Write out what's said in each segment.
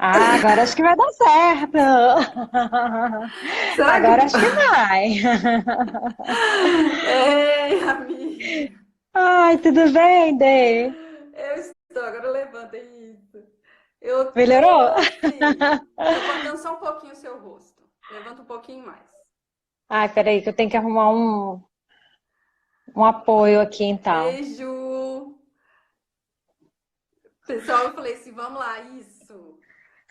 Ah, agora acho que vai dar certo. Será que... Agora acho que vai. Ei, amiga! Ai, tudo bem, Dê? Eu estou, agora levanta isso. Eu tô Melhorou? assim, tô cortando só um pouquinho o seu rosto. Levanta um pouquinho mais. Ai, peraí, que eu tenho que arrumar um apoio aqui, então. Beijo! Pessoal, eu falei assim, vamos lá, isso.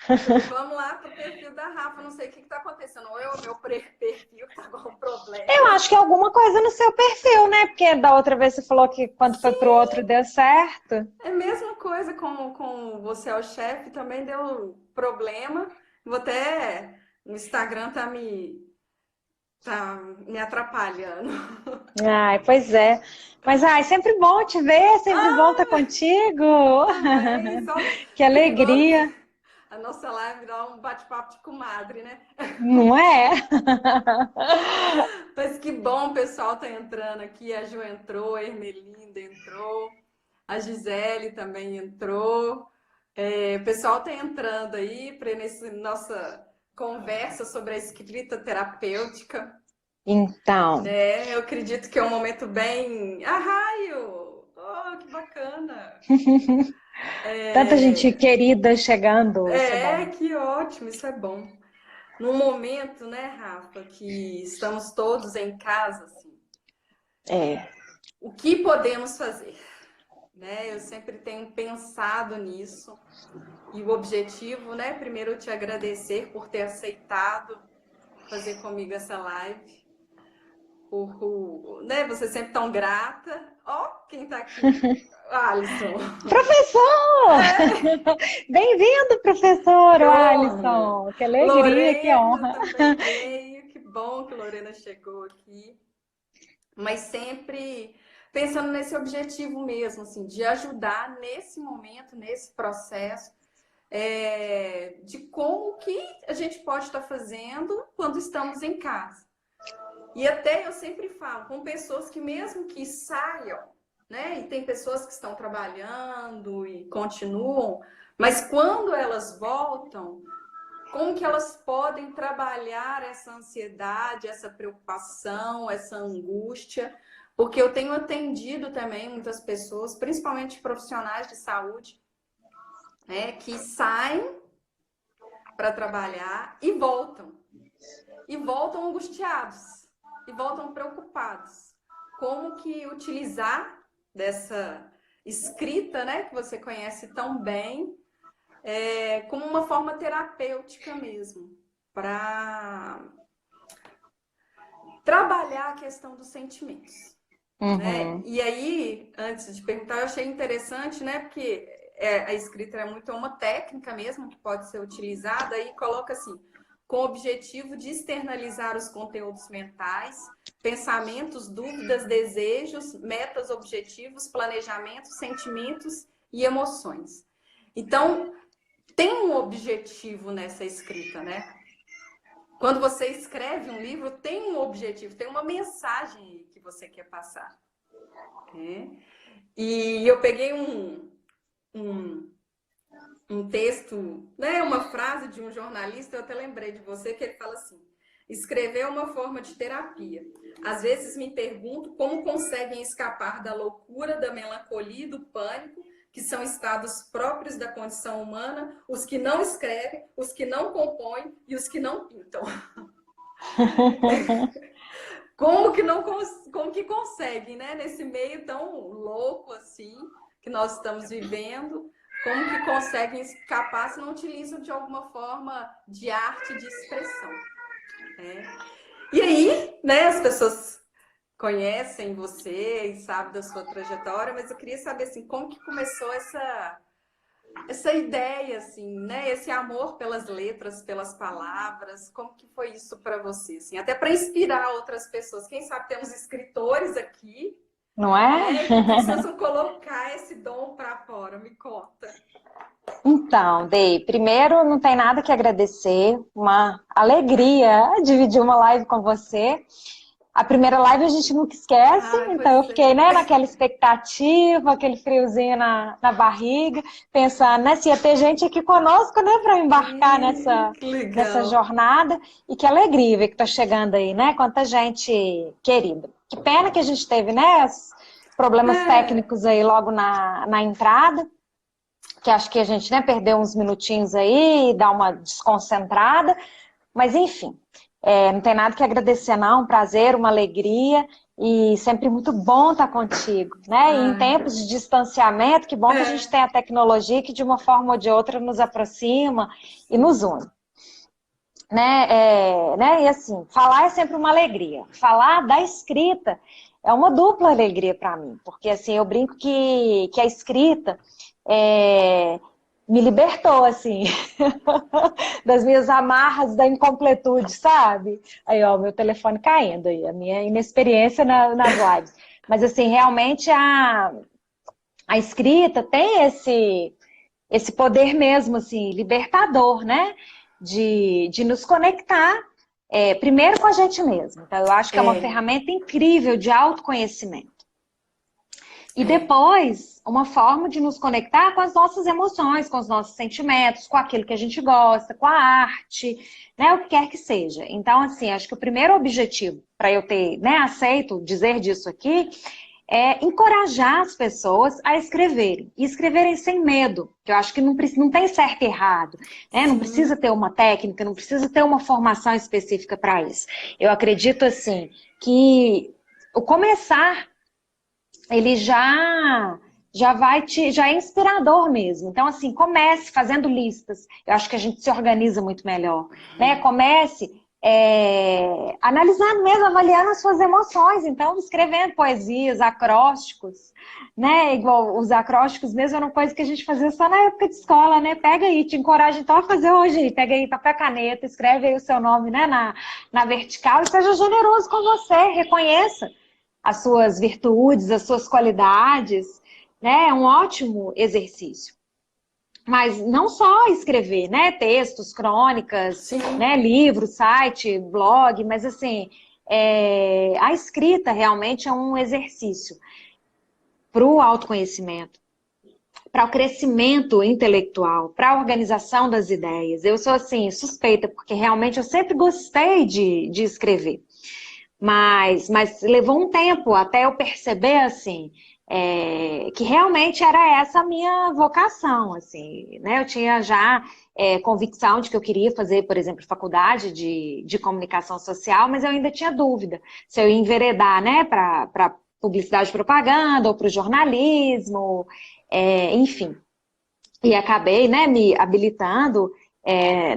Falei, vamos lá pro perfil da Rafa, não sei o que tá acontecendo. Ou é o meu perfil que tá com um Eu problema. acho que é alguma coisa no seu perfil, né? Porque da outra vez você falou que quando foi pro Sim, outro deu certo. é a mesma coisa com você é o chefe, também deu problema. Vou até. O Instagram tá me atrapalhando. Ai, pois é. Mas, ai, sempre bom te ver, sempre bom estar contigo. Também, só Que perigoso que alegria, a nossa live dá um bate-papo de comadre, né? não é? Mas que bom o pessoal tá entrando aqui. A Ju entrou, a Ermelinda entrou, a Gisele também entrou. O pessoal tá entrando aí para nessa nossa conversa sobre a escrita terapêutica, Então, né? Eu acredito que é um momento bem. Ah, raio! Oh, que bacana! tanta gente É, querida chegando, isso é bom. que ótimo, isso é bom. Num momento, né, Rafa, que estamos todos em casa, assim, É. o que podemos fazer? Né? Eu sempre tenho pensado nisso. E o objetivo, né? Primeiro, eu te agradecer por ter aceitado fazer comigo essa live. Né? Você sempre tão grata. Ó, quem tá aqui? Alisson. Professor! Bem-vindo, professor Que honra! Alisson! Que alegria, que Lorena honra! também veio. Que bom que Lorena chegou aqui. Mas sempre pensando nesse objetivo mesmo, assim, de ajudar nesse momento, nesse processo, de como que a gente pode estar fazendo quando estamos em casa. E até eu sempre falo com pessoas que mesmo que saiam, né? E tem pessoas que estão trabalhando e continuam, mas quando elas voltam, como que elas podem trabalhar essa ansiedade, essa preocupação, essa angústia? Porque eu tenho atendido também muitas pessoas, principalmente profissionais de saúde, né, que saem para trabalhar e voltam. E voltam angustiados. E voltam preocupados. Como que utilizar dessa escrita, né, que você conhece tão bem, como uma forma terapêutica mesmo, para trabalhar a questão dos sentimentos, né? Uhum. E aí, antes de perguntar, eu achei interessante, né? Porque a escrita é muito uma técnica mesmo que pode ser utilizada e coloca assim, com o objetivo de externalizar os conteúdos mentais, pensamentos, dúvidas, desejos, metas, objetivos, planejamentos, sentimentos e emoções. Então, tem um objetivo nessa escrita, né? Quando você escreve um livro, tem um objetivo, tem uma mensagem que você quer passar. Né? E eu peguei um, um texto, né, uma frase de um jornalista, eu até lembrei de você, que ele fala assim: escrever é uma forma de terapia. Às vezes me pergunto como conseguem escapar da loucura, da melancolia e do pânico, que são estados próprios da condição humana, os que não escrevem, os que não compõem e os que não pintam. Como que não como que conseguem, né? Nesse meio tão louco assim que nós estamos vivendo, como que conseguem escapar se não utilizam de alguma forma de arte de expressão, né? E aí, né, as pessoas conhecem você e sabem da sua trajetória, mas eu queria saber assim, como que começou essa ideia, assim, né? Esse amor pelas letras, pelas palavras, como que foi isso para você, assim? Até para inspirar outras pessoas. Quem sabe temos escritores aqui, Não é? né? Que precisam colocar esse dom para fora. Me conta. Então, Dei, primeiro não tem nada que agradecer, uma alegria dividir uma live com você. A primeira live a gente nunca esquece, Ai, então eu pois fiquei, é. né, naquela expectativa, aquele friozinho na barriga, pensando, né, se ia ter gente aqui conosco, né, para embarcar Que nessa legal. jornada. E que alegria ver que tá chegando aí, né, quanta gente querida. Que pena que a gente teve, né, os problemas É, técnicos aí logo na entrada, que acho que a gente, né, perdeu uns minutinhos aí, dá uma desconcentrada, mas enfim, não tem nada que agradecer não, um prazer, uma alegria e sempre muito bom estar contigo, né? E em ai, tempos de distanciamento, que bom que a gente é, tem a tecnologia que de uma forma ou de outra nos aproxima e nos sim. une. Né? E assim, falar é sempre uma alegria. Falar da escrita é uma dupla alegria para mim, porque assim, eu brinco que a escrita é, me libertou, assim, das minhas amarras da incompletude, sabe? Aí, ó, meu telefone caindo aí, a minha inexperiência nas lives. Mas assim, realmente a escrita tem esse poder mesmo, assim, libertador, né? De nos conectar, primeiro com a gente mesmo. Então, eu acho que é uma É, ferramenta incrível de autoconhecimento. E é. depois, uma forma de nos conectar com as nossas emoções, com os nossos sentimentos, com aquilo que a gente gosta, com a arte, né? O que quer que seja. Então, assim, acho que o primeiro objetivo para eu ter, né, aceito dizer disso aqui é encorajar as pessoas a escreverem. E escreverem sem medo, que eu acho que não tem certo e errado, né? Não precisa Sim. ter uma técnica, não precisa ter uma formação específica para isso. Eu acredito, assim, que o começar, ele já é inspirador mesmo. Então, assim, comece fazendo listas. Eu acho que a gente se organiza muito melhor, né? Comece analisando mesmo, avaliando as suas emoções. Então, escrevendo poesias, acrósticos, né? Igual os acrósticos mesmo era uma coisa que a gente fazia só na época de escola, né? Pega aí, te encoraja então a fazer hoje. Pega aí papel e caneta, escreve aí o seu nome, né? Na vertical e seja generoso com você, reconheça as suas virtudes, as suas qualidades, né? É um ótimo exercício. Mas não só escrever, né? Textos, crônicas, Sim. né? Livro, site, blog, mas assim, a escrita realmente é um exercício para o autoconhecimento, para o crescimento intelectual, para a organização das ideias. Eu sou assim, suspeita, porque realmente eu sempre gostei de escrever. Mas levou um tempo até eu perceber, assim, que realmente era essa a minha vocação, assim, né? Eu tinha já convicção de que eu queria fazer, por exemplo, faculdade de comunicação social, mas eu ainda tinha dúvida se eu ia enveredar, né, para publicidade e propaganda ou para o jornalismo, enfim. E acabei, né, me habilitando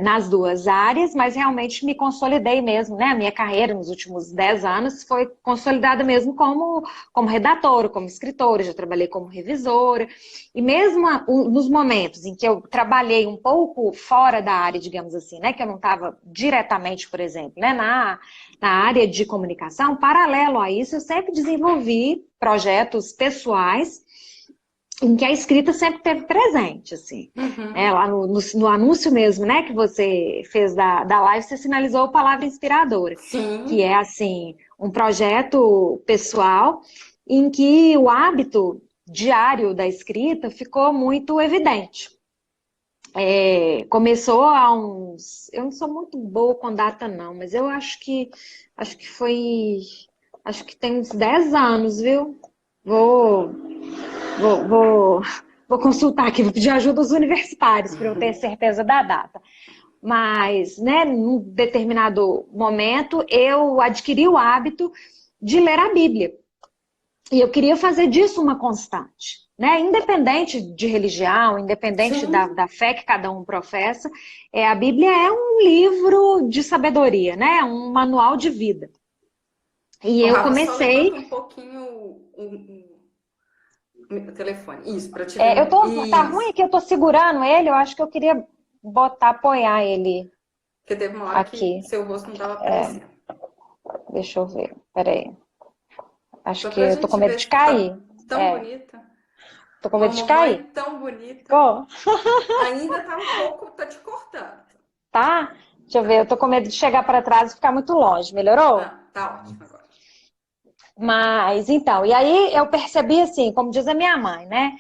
nas duas áreas, mas realmente me consolidei mesmo, né? A minha carreira nos últimos 10 anos foi consolidada mesmo como redatora, como escritora, já trabalhei como revisora. E mesmo nos momentos em que eu trabalhei um pouco fora da área, digamos assim, né? Que eu não estava diretamente, por exemplo, né, na área de comunicação, paralelo a isso, eu sempre desenvolvi projetos pessoais em que a escrita sempre teve presente, assim. Uhum. Lá no anúncio mesmo, né, que você fez da live, você sinalizou a palavra inspiradora, que Sim. é, assim, um projeto pessoal em que o hábito diário da escrita ficou muito evidente. Começou há uns... Eu não sou muito boa com data, não, mas eu acho que foi... Acho que tem uns 10 anos, viu? Vou Vou, vou, vou consultar aqui, vou pedir ajuda aos universitários para eu ter certeza da data. Mas, né, num determinado momento, eu adquiri o hábito de ler a Bíblia. E eu queria fazer disso uma constante. Né? Independente de religião, independente Sim. da fé que cada um professa, a Bíblia é um livro de sabedoria, né? Um manual de vida. E Ô, eu Rafa, só comecei. levanta um pouquinho o telefone. Isso, para te ver. Tá ruim Isso. aqui, eu tô segurando ele, eu acho que eu queria apoiar ele Porque teve uma hora que aqui. seu rosto não estava aparecendo. Deixa eu ver, peraí. Acho Só que pra eu tô com gente medo ver de se tu tá cair. tão bonita. Tô com Uma medo de cair. mamãe tão bonita. Tô, Ainda tá um pouco, tá te cortando. tá? Deixa eu ver, Tá. eu tô com medo de chegar para trás e ficar muito longe. Melhorou? Não, tá ótimo agora. Mas, então, e aí eu percebi assim, como diz a minha mãe, né?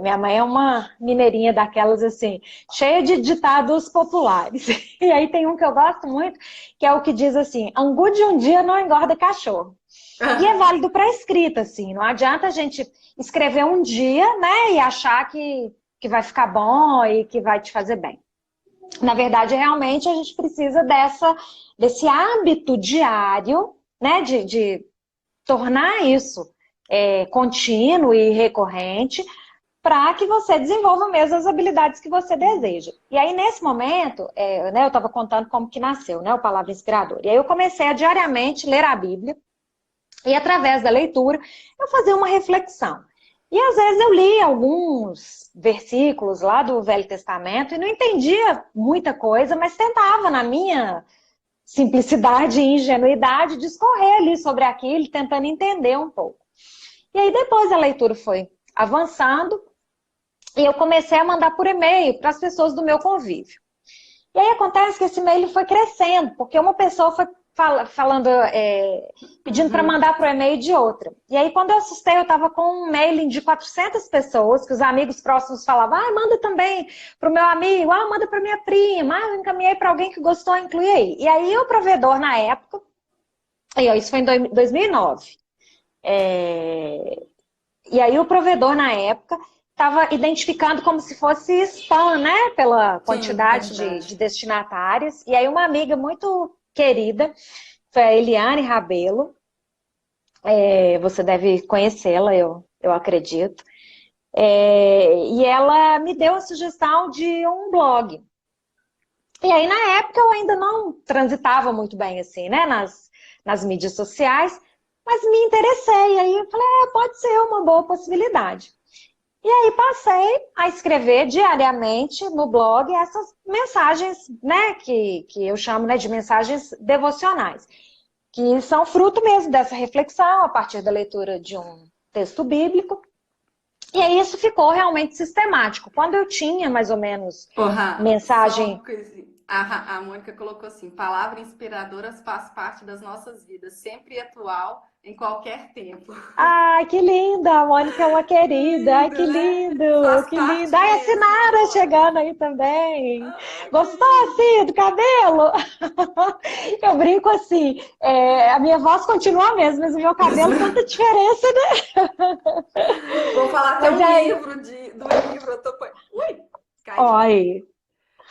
Minha mãe é uma mineirinha daquelas assim, cheia de ditados populares. E aí tem um que eu gosto muito, que é o que diz assim: angu de um dia não engorda cachorro. E é válido para escrita, assim, não adianta a gente escrever um dia, né, e achar que vai ficar bom e que vai te fazer bem. Na verdade, realmente a gente precisa desse hábito diário, né, de tornar isso contínuo e recorrente, para que você desenvolva mesmo as habilidades que você deseja. E aí, nesse momento, né, eu estava contando como que nasceu, né, o Palavra Inspiradora. E aí eu comecei a diariamente ler a Bíblia, e através da leitura, eu fazia uma reflexão. E às vezes eu li alguns versículos lá do Velho Testamento e não entendia muita coisa, mas tentava, na minha simplicidade e ingenuidade, discorrer ali sobre aquilo, tentando entender um pouco. E aí depois a leitura foi avançando e eu comecei a mandar por e-mail para as pessoas do meu convívio. E aí acontece que esse e-mail foi crescendo, porque uma pessoa foi falando, pedindo para mandar para o e-mail de outra. E aí quando eu assustei, eu estava com um mailing de 400 pessoas, que os amigos próximos falavam, manda também para o meu amigo, manda para minha prima, eu encaminhei para alguém que gostou, inclui aí. E aí o provedor na época, isso foi em 2009, e aí o provedor na época estava identificando como se fosse spam, né? Pela Sim, quantidade quantidade. de destinatárias. E aí uma amiga muito querida, foi a Eliane Rabelo, você deve conhecê-la, eu acredito. E ela me deu a sugestão de um blog. E aí na época eu ainda não transitava muito bem assim, né? Nas mídias sociais, mas me interessei. Aí eu falei, pode ser uma boa possibilidade. E aí passei a escrever diariamente no blog essas mensagens, né, que eu chamo, né, de mensagens devocionais, que são fruto mesmo dessa reflexão a partir da leitura de um texto bíblico. E aí isso ficou realmente sistemático. Quando eu tinha mais ou menos Porra, só uma mensagem. coisinha. A Mônica colocou assim: palavra inspiradora faz parte das nossas vidas, sempre atual, em qualquer tempo. Ai, que linda! A Mônica é uma querida. Ai, Lindo, que né? lindo! Faz Que lindo! parte Ai, a mesmo, Sinara Mônica. chegando aí também. Ah, que Gostou lindo. assim do cabelo? Eu brinco assim, a minha voz continua a mesma, mas o meu cabelo tanta diferença, né? Vou falar até Mas um aí, livro do livro. Ui, caiu. olha.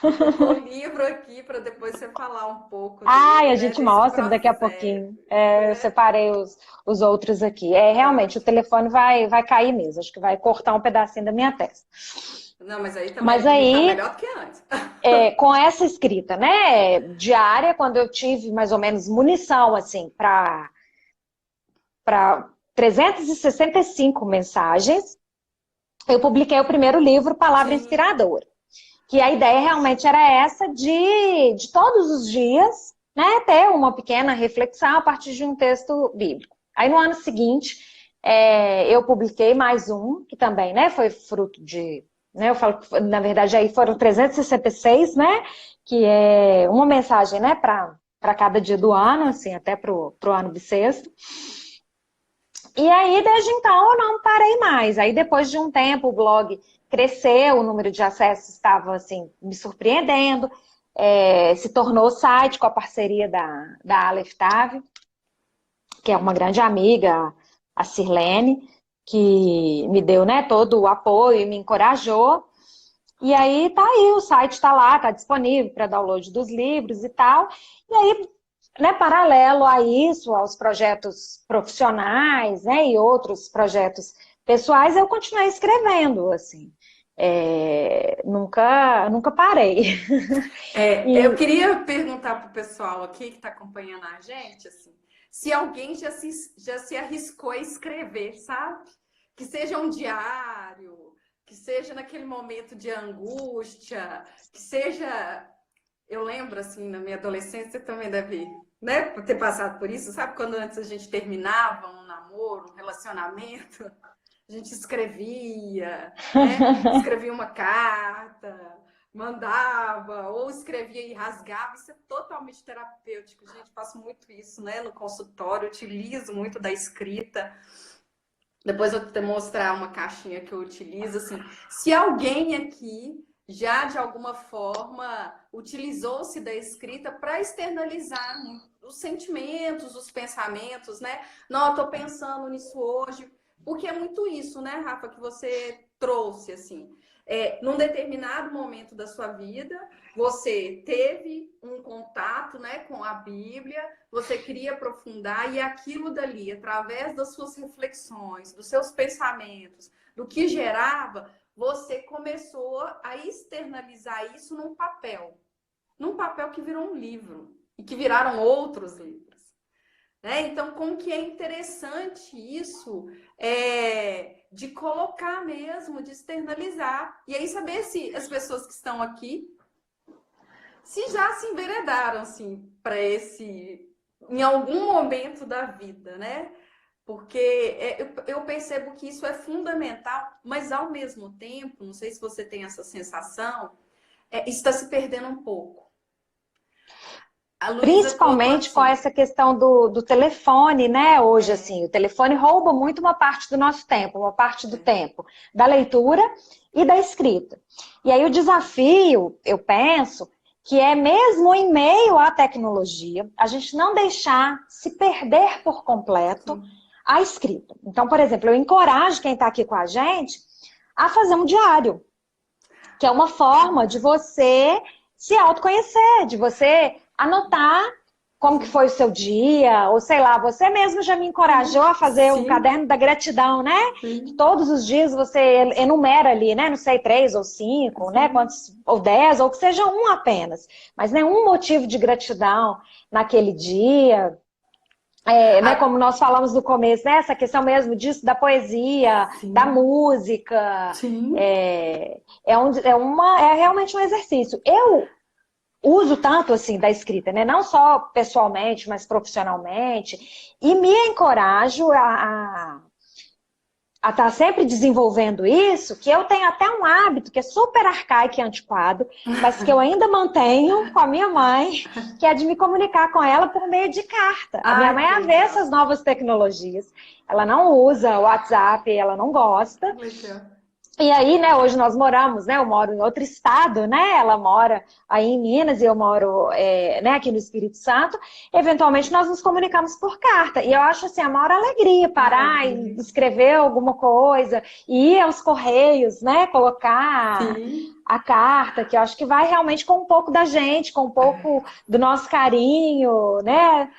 Eu tô com o livro aqui para depois você falar um pouco Ai, dele, a né? gente Desse mostra daqui a processo, pouquinho. Eu né? separei os outros aqui. Realmente, o Ótimo. telefone vai cair mesmo. Acho que vai cortar um pedacinho da minha testa. Não, mas aí Mas também tá aí, melhor do que antes. com essa escrita, né, diária, quando eu tive mais ou menos munição, assim, para 365 mensagens, eu publiquei o primeiro livro, Palavra Sim. Inspiradora. Que a ideia realmente era essa de todos os dias, né, ter uma pequena reflexão a partir de um texto bíblico. Aí no ano seguinte, eu publiquei mais um, que também, né, foi fruto de, né, eu falo que, na verdade, aí foram 366, né, que é uma mensagem, né, para cada dia do ano, assim, até pro ano bissexto. E aí, desde então, eu não parei mais. Aí, depois de um tempo, o blog cresceu, o número de acessos estava, assim, me surpreendendo. Se tornou site com a parceria da Aleph Tave, que é uma grande amiga, a Sirlene, que me deu, né, todo o apoio e me encorajou. E aí, tá aí, o site está lá, está disponível para download dos livros e tal. E aí, né, paralelo a isso, aos projetos profissionais, né, e outros projetos pessoais, eu continuei escrevendo, assim. Nunca parei. Eu E, queria perguntar pro pessoal aqui que está acompanhando a gente, assim, se alguém já se arriscou a escrever, sabe? Que seja um diário, que seja naquele momento de angústia, que seja. Eu lembro, assim, na minha adolescência, você também deve, né, ter passado por isso, sabe? Quando antes a gente terminava um namoro, um relacionamento, a gente escrevia, né? Escrevia uma carta, mandava, ou escrevia e rasgava. Isso é totalmente terapêutico, gente. Faço muito isso, né, no consultório, utilizo muito da escrita. Depois eu vou te mostrar uma caixinha que eu utilizo, assim. Se alguém aqui já de alguma forma utilizou-se da escrita para externalizar os sentimentos, os pensamentos, né? Não, eu tô pensando nisso hoje, porque é muito isso, né, Rafa, que você trouxe, assim. Num determinado momento da sua vida, você teve um contato, né, com a Bíblia, você queria aprofundar e aquilo dali, através das suas reflexões, dos seus pensamentos, do que gerava, você começou a externalizar isso num papel que virou um livro e que viraram outros livros. Né? Então, como que é interessante isso de colocar mesmo, de externalizar. E aí saber se as pessoas que estão aqui, se já se enveredaram assim, para em algum momento da vida, né? Porque eu percebo que isso é fundamental, mas ao mesmo tempo, não sei se você tem essa sensação, está se perdendo um pouco. A Luísa Principalmente com essa questão do telefone, né? Hoje, assim, o telefone rouba muito uma parte do nosso tempo, uma parte do tempo da leitura e da escrita. E aí o desafio, eu penso, que é mesmo em meio à tecnologia, a gente não deixar se perder por completo a escrita. Então, por exemplo, eu encorajo quem está aqui com a gente a fazer um diário, que é uma forma de você se autoconhecer, de você anotar como que foi o seu dia, ou sei lá, você mesmo já me encorajou a fazer um caderno da gratidão, né? Todos os dias você enumera ali, né? Não sei, 3 ou 5, né? Quantos, ou 10, ou que seja um apenas. Mas nenhum motivo de gratidão naquele dia. Né, como nós falamos no começo, né, essa questão mesmo disso, da poesia, da música, é realmente um exercício. Eu uso tanto assim da escrita, né, não só pessoalmente, mas profissionalmente, e me encorajo a estar sempre desenvolvendo isso, que eu tenho até um hábito que é super arcaico e antiquado, mas que eu ainda mantenho com a minha mãe, que é de me comunicar com ela por meio de carta. A minha mãe avessa as novas tecnologias, ela não usa o WhatsApp, ela não gosta. E aí, né, hoje nós moramos, né, eu moro em outro estado, né, ela mora aí em Minas e eu moro né, aqui no Espírito Santo. Eventualmente nós nos comunicamos por carta. E eu acho assim, a maior alegria parar e escrever alguma coisa, e ir aos correios, né, colocar a carta, que eu acho que vai realmente com um pouco da gente, com um pouco do nosso carinho, né.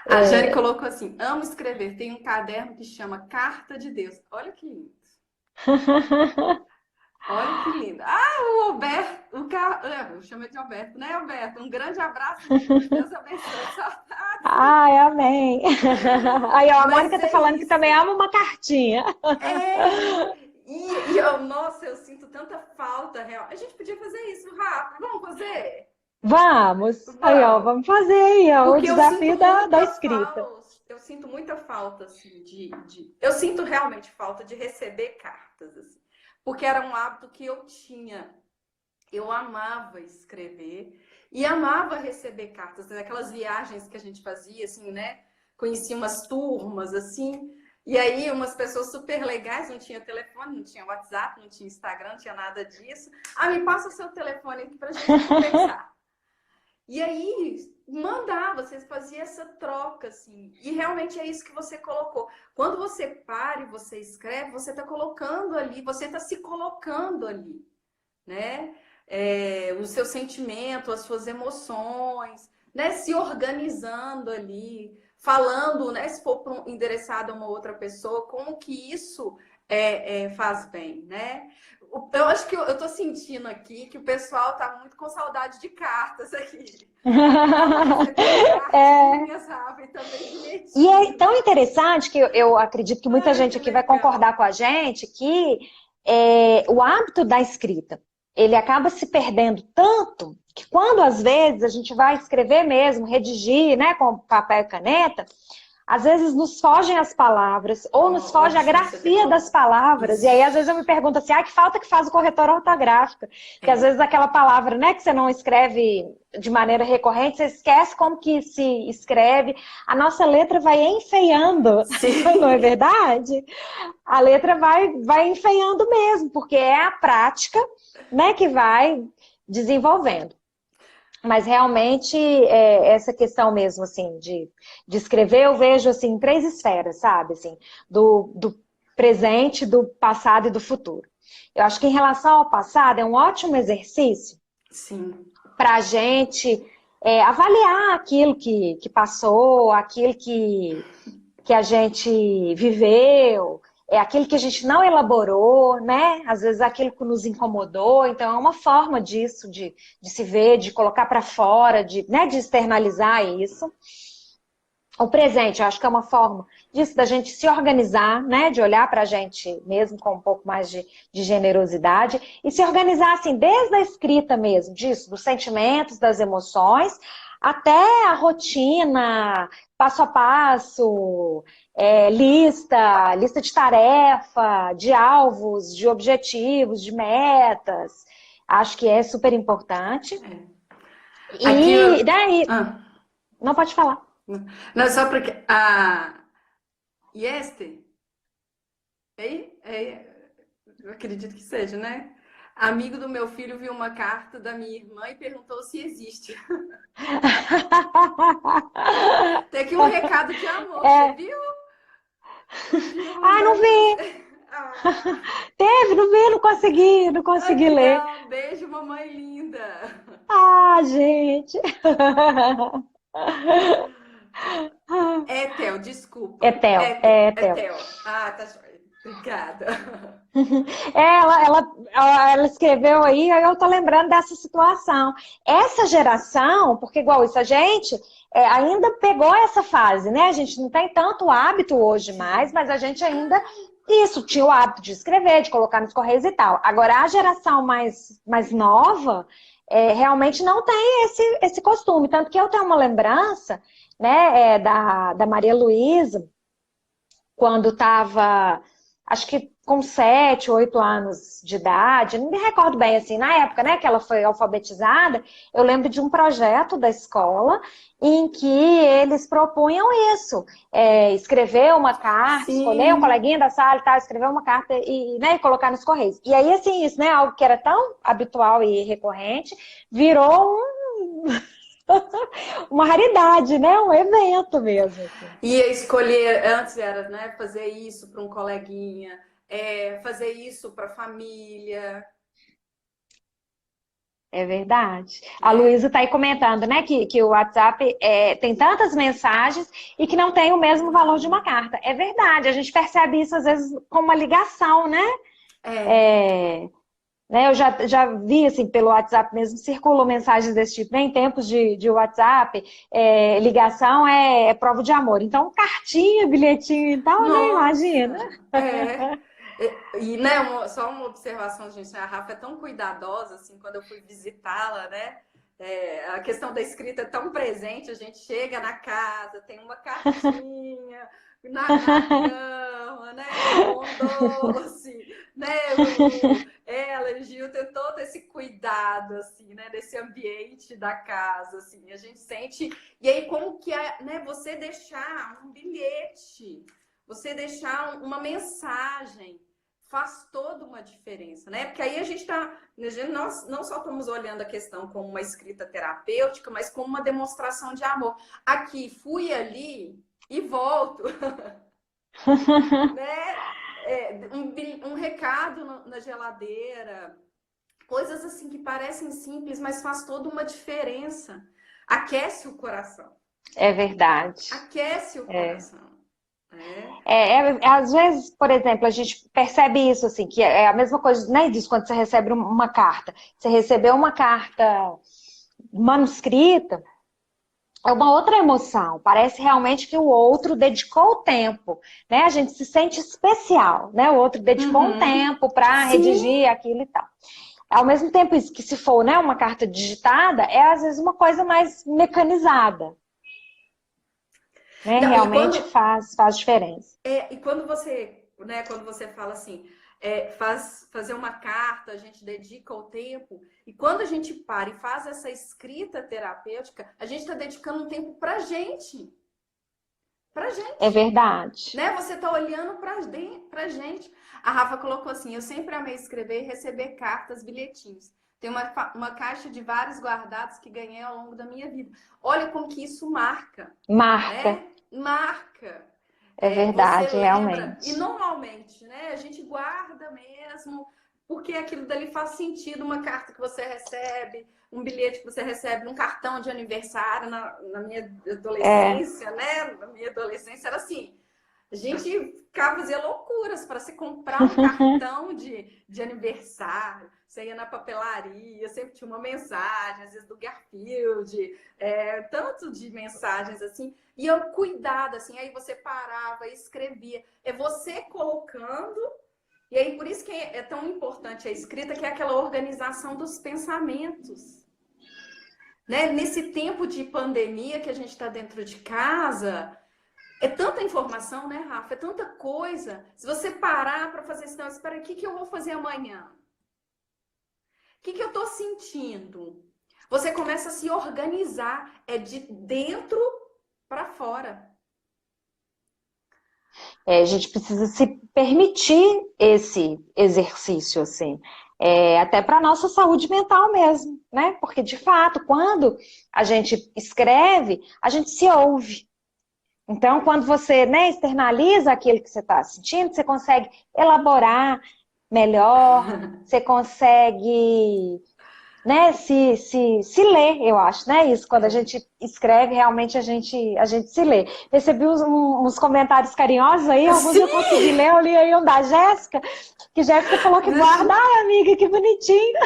A Jane colocou assim, amo escrever, tem um caderno que chama Carta de Deus. Olha que lindo. Olha que lindo. O Alberto, eu chamo de Alberto, né, Alberto? Um grande abraço, Deus abençoe. Ai, amém. Aí, ó, a Mônica tá falando que também ama uma cartinha. Nossa, eu sinto tanta falta real. A gente podia fazer isso rápido. Vamos fazer? Vamos. Aí, ó, vamos fazer aí, ó, o desafio da escrita. Eu sinto muita falta, assim, eu sinto realmente falta de receber cartas, assim, porque era um hábito que eu tinha. Eu amava escrever e amava receber cartas, aquelas viagens que a gente fazia, assim, né? Conhecia umas turmas, assim, e aí umas pessoas super legais, não tinha telefone, não tinha WhatsApp, não tinha Instagram, não tinha nada disso. Me passa o seu telefone aqui pra gente conversar. E aí, você fazia essa troca, assim. E realmente é isso que você colocou. Quando você para e você escreve, você está colocando ali, você está se colocando ali, né? O seu sentimento, as suas emoções, né? Se organizando ali, falando, né? Se for endereçado a uma outra pessoa, como que isso faz bem, né? Eu acho que eu tô sentindo aqui que o pessoal tá muito com saudade de cartas aqui. E é tão interessante que eu acredito que muita gente aqui vai concordar com a gente que o hábito da escrita, ele acaba se perdendo tanto que quando às vezes a gente vai escrever mesmo, redigir, né, com papel e caneta, às vezes nos fogem as palavras, ou nos foge a grafia das palavras, e aí às vezes eu me pergunto assim, que falta que faz o corretor ortográfico, que às vezes aquela palavra, né, que você não escreve de maneira recorrente, você esquece como que se escreve, a nossa letra vai enfeiando, não é verdade? A letra vai enfeiando mesmo, porque é a prática, né, que vai desenvolvendo. Mas realmente, essa questão mesmo, assim, de escrever, eu vejo, assim, em 3 esferas, sabe? Assim, do presente, do passado e do futuro. Eu acho que em relação ao passado, é um ótimo exercício para a gente avaliar aquilo que passou, aquilo que a gente viveu, aquilo que a gente não elaborou, né? Às vezes aquilo que nos incomodou. Então é uma forma disso, de se ver, de colocar para fora, né? De externalizar isso. O presente, eu acho que é uma forma disso, da gente se organizar, né? De olhar para a gente mesmo com um pouco mais de generosidade e se organizar assim, desde a escrita mesmo, disso, dos sentimentos, das emoções, até a rotina, passo a passo, lista de tarefa, de alvos, de objetivos, de metas. Acho que é super importante. E daí... Não, pode falar. Não, só porque a Yeste, eu acredito que seja, né? Amigo do meu filho viu uma carta da minha irmã e perguntou se existe. Tem aqui um recado de amor, você viu? Não vi! Teve, não vi, não consegui ler. Um beijo, mamãe linda! Gente! Theo, desculpa. Theo. Tá joia. Obrigada. Ela escreveu aí eu tô lembrando dessa situação. Essa geração, porque igual isso, a gente ainda pegou essa fase, né? A gente não tem tanto hábito hoje mais, mas a gente ainda tinha o hábito de escrever, de colocar nos correios e tal. Agora, a geração mais nova realmente não tem esse costume. Tanto que eu tenho uma lembrança, né, da Maria Luísa, quando estava, acho que com 7, 8 anos de idade, não me recordo bem, assim, na época, né, que ela foi alfabetizada, eu lembro de um projeto da escola em que eles propunham isso, escrever uma carta, escolher um coleguinha da sala e tal, escrever uma carta né, e colocar nos correios. E aí, assim, isso, né, algo que era tão habitual e recorrente, virou uma raridade, né, um evento mesmo. Assim. Ia escolher, antes era, né, fazer isso para um coleguinha, fazer isso para a família. É verdade. A Luísa está aí comentando, né, que o WhatsApp tem tantas mensagens e que não tem o mesmo valor de uma carta. É verdade, a gente percebe isso às vezes como uma ligação, né? Né, eu já vi, assim, pelo WhatsApp mesmo, circulam mensagens desse tipo, né? Em tempos de WhatsApp, ligação é prova de amor. Então, cartinha, bilhetinho e tal, né? Imagina. E, né, só uma observação, gente, a Rafa é tão cuidadosa, assim, quando eu fui visitá-la, né? A questão da escrita é tão presente, a gente chega na casa, tem uma cartinha na cama, né? Com doce, né? Ela, Gil, tem todo esse cuidado, assim, né? Desse ambiente da casa, assim, a gente sente... E aí, como que é, né? Você deixar um bilhete, você deixar uma mensagem, faz toda uma diferença, né? Porque aí a gente nós não só estamos olhando a questão como uma escrita terapêutica, mas como uma demonstração de amor. Aqui, fui ali e volto. Né? Um recado na geladeira, coisas assim que parecem simples, mas faz toda uma diferença. Aquece o coração. É verdade. Aquece o coração. Às vezes, por exemplo, a gente percebe isso, assim, que é a mesma coisa, né, disso quando você recebe uma carta. Você recebeu uma carta manuscrita, é uma outra emoção. Parece realmente que o outro dedicou o tempo, né? A gente se sente especial, né? O outro dedicou um tempo para redigir aquilo e tal. Ao mesmo tempo, isso que se for, né, uma carta digitada, é às vezes uma coisa mais mecanizada. né? Não, Realmente faz diferença. e quando você, né, quando você fala assim, fazer uma carta, a gente dedica o tempo, e quando a gente para e faz essa escrita terapêutica, a gente está dedicando um tempo pra gente. Pra É gente. verdade. Né? Você tá olhando pra gente. A Rafa colocou assim: eu sempre amei escrever e receber cartas, bilhetinhos. Tem uma caixa de vários guardados que ganhei ao longo da minha vida. Olha como que isso marca, Marca. né? Marca. É Você verdade, lembra, e realmente. normalmente, né? A gente guarda mesmo, porque aquilo dali faz sentido, uma carta que você recebe, um bilhete que você recebe, um cartão de aniversário na minha É. adolescência, né? Na minha adolescência era assim. A gente ficava fazendo loucuras para se comprar um cartão de aniversário. Você ia na papelaria, sempre tinha uma mensagem, às vezes do Garfield, tanto de mensagens assim. E eu cuidado, assim, aí você parava, escrevia. É você colocando. E aí, por isso que é tão importante a escrita, que é aquela organização dos pensamentos. Né? Nesse tempo de pandemia que a gente está dentro de casa, é tanta informação, né, Rafa? É tanta coisa. Se você parar para fazer isso, não, espera, o que eu vou fazer amanhã? O que eu estou sentindo? Você começa a se organizar. É de dentro para fora. A gente precisa se permitir esse exercício, assim, até para a nossa saúde mental mesmo, né? Porque, de fato, quando a gente escreve, a gente se ouve. Então, quando você, né, externaliza aquilo que você está sentindo, você consegue elaborar melhor, você consegue, né, se ler, eu acho, né? Isso, quando a gente escreve, realmente a gente se lê. Recebi uns comentários carinhosos aí, alguns eu consegui Sim! ler, eu li aí um da Jéssica, que Jéssica falou que guarda, ai, amiga, que bonitinho.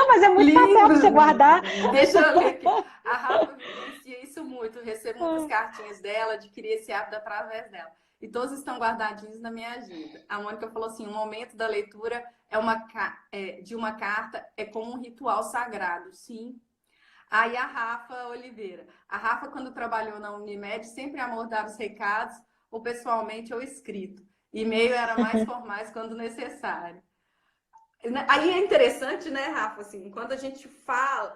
Mas é muito papel para você guardar. Lindo! Deixa eu ler aqui. A Rafa vivencia isso muito. Eu recebo muitas cartinhas dela, adquiri esse hábito através dela. E todos estão guardadinhos na minha agenda. A Mônica falou assim: o momento da leitura de uma carta é como um ritual sagrado. Sim. Aí a Rafa Oliveira. A Rafa, quando trabalhou na Unimed, sempre amordava os recados, ou pessoalmente ou escrito. E-mail era mais formais quando necessário. Aí é interessante, né, Rafa, assim, quando a gente fala,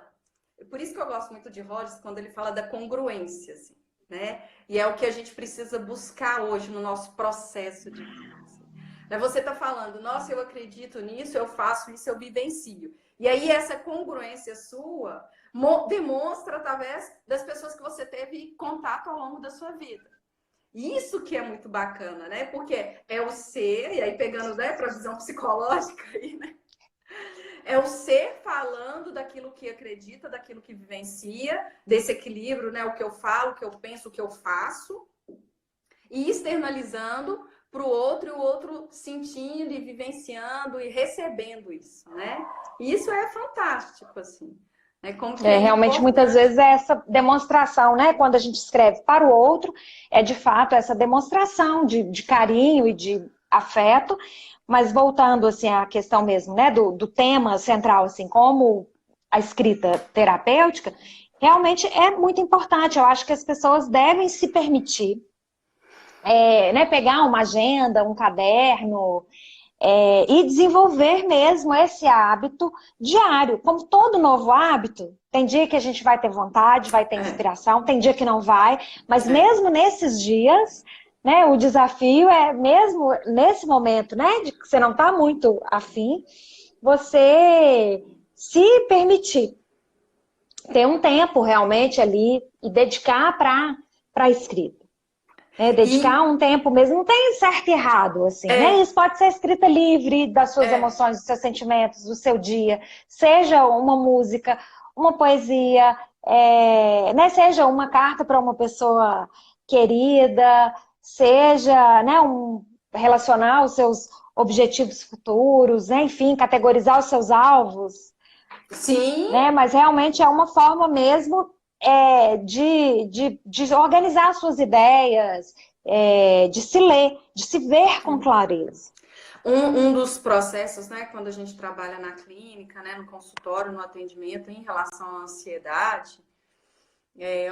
por isso que eu gosto muito de Rogers, quando ele fala da congruência, assim, né? E é o que a gente precisa buscar hoje no nosso processo de vida. Assim. Você tá falando, nossa, eu acredito nisso, eu faço isso, eu vivencio. E aí essa congruência sua demonstra através das pessoas que você teve contato ao longo da sua vida. Isso que é muito bacana, né? Porque é o ser, e aí pegando, né, para a visão psicológica aí, né? É o ser falando daquilo que acredita, daquilo que vivencia, desse equilíbrio, né? O que eu falo, o que eu penso, o que eu faço, e externalizando para o outro, e o outro sentindo e vivenciando e recebendo isso, né? E isso é fantástico, assim. Né? Como que é Realmente, muitas importante. vezes é essa demonstração, né? Quando a gente escreve para o outro, é de fato essa demonstração de carinho e de afeto, mas voltando assim à questão mesmo, né? Do tema central, assim, como a escrita terapêutica, realmente é muito importante. Eu acho que as pessoas devem se permitir, né? Pegar uma agenda, um caderno, e desenvolver mesmo esse hábito diário. Como todo novo hábito, tem dia que a gente vai ter vontade, vai ter É, inspiração, tem dia que não vai, mas é. mesmo nesses dias, né, o desafio é mesmo nesse momento, né, de que você não está muito afim, você se permitir ter um tempo realmente ali e dedicar para a escrita. Dedicar E um tempo mesmo, não tem certo e errado, assim, né? é, Isso pode ser escrita livre das suas é. emoções, dos seus sentimentos, do seu dia, seja uma música, uma poesia, né? Seja uma carta para uma pessoa querida, seja, né, relacionar os seus objetivos futuros, né? Enfim, categorizar os seus alvos, Sim, né? Mas realmente é uma forma mesmo de organizar as suas ideias, de se ler, de se ver com clareza. um dos processos, né, quando a gente trabalha na clínica, né, no consultório, no atendimento, em relação à ansiedade,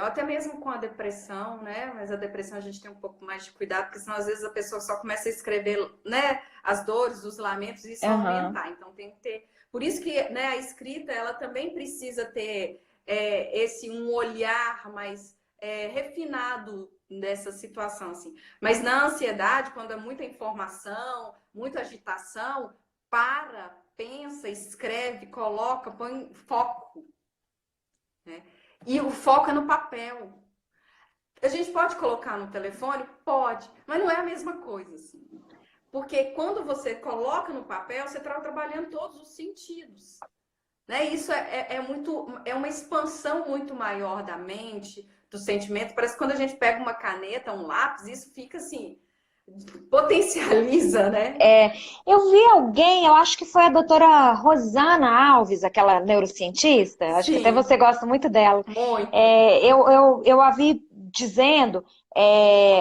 Ou até mesmo com a depressão, né? Mas a depressão a gente tem um pouco mais de cuidado, porque senão às vezes a pessoa só começa a escrever, né, as dores, os lamentos, e isso Aham. aumentar. Então tem que ter. Por isso que, né, a escrita ela também precisa ter esse um olhar mais refinado dessa situação, assim. Mas na ansiedade, quando é muita informação, muita agitação, pensa, escreve, coloca, põe foco, né? E o foco é no papel. A gente pode colocar no telefone? Pode, mas não é a mesma coisa, assim. Porque quando você coloca no papel, você está trabalhando todos os sentidos. Né? Isso é uma expansão muito maior da mente, do sentimento. Parece que quando a gente pega uma caneta, um lápis, isso fica assim, potencializa, né? Eu vi alguém, eu acho que foi a doutora Rosana Alves, aquela neurocientista, acho que até Sim, você gosta muito dela. muito. Eu a vi dizendo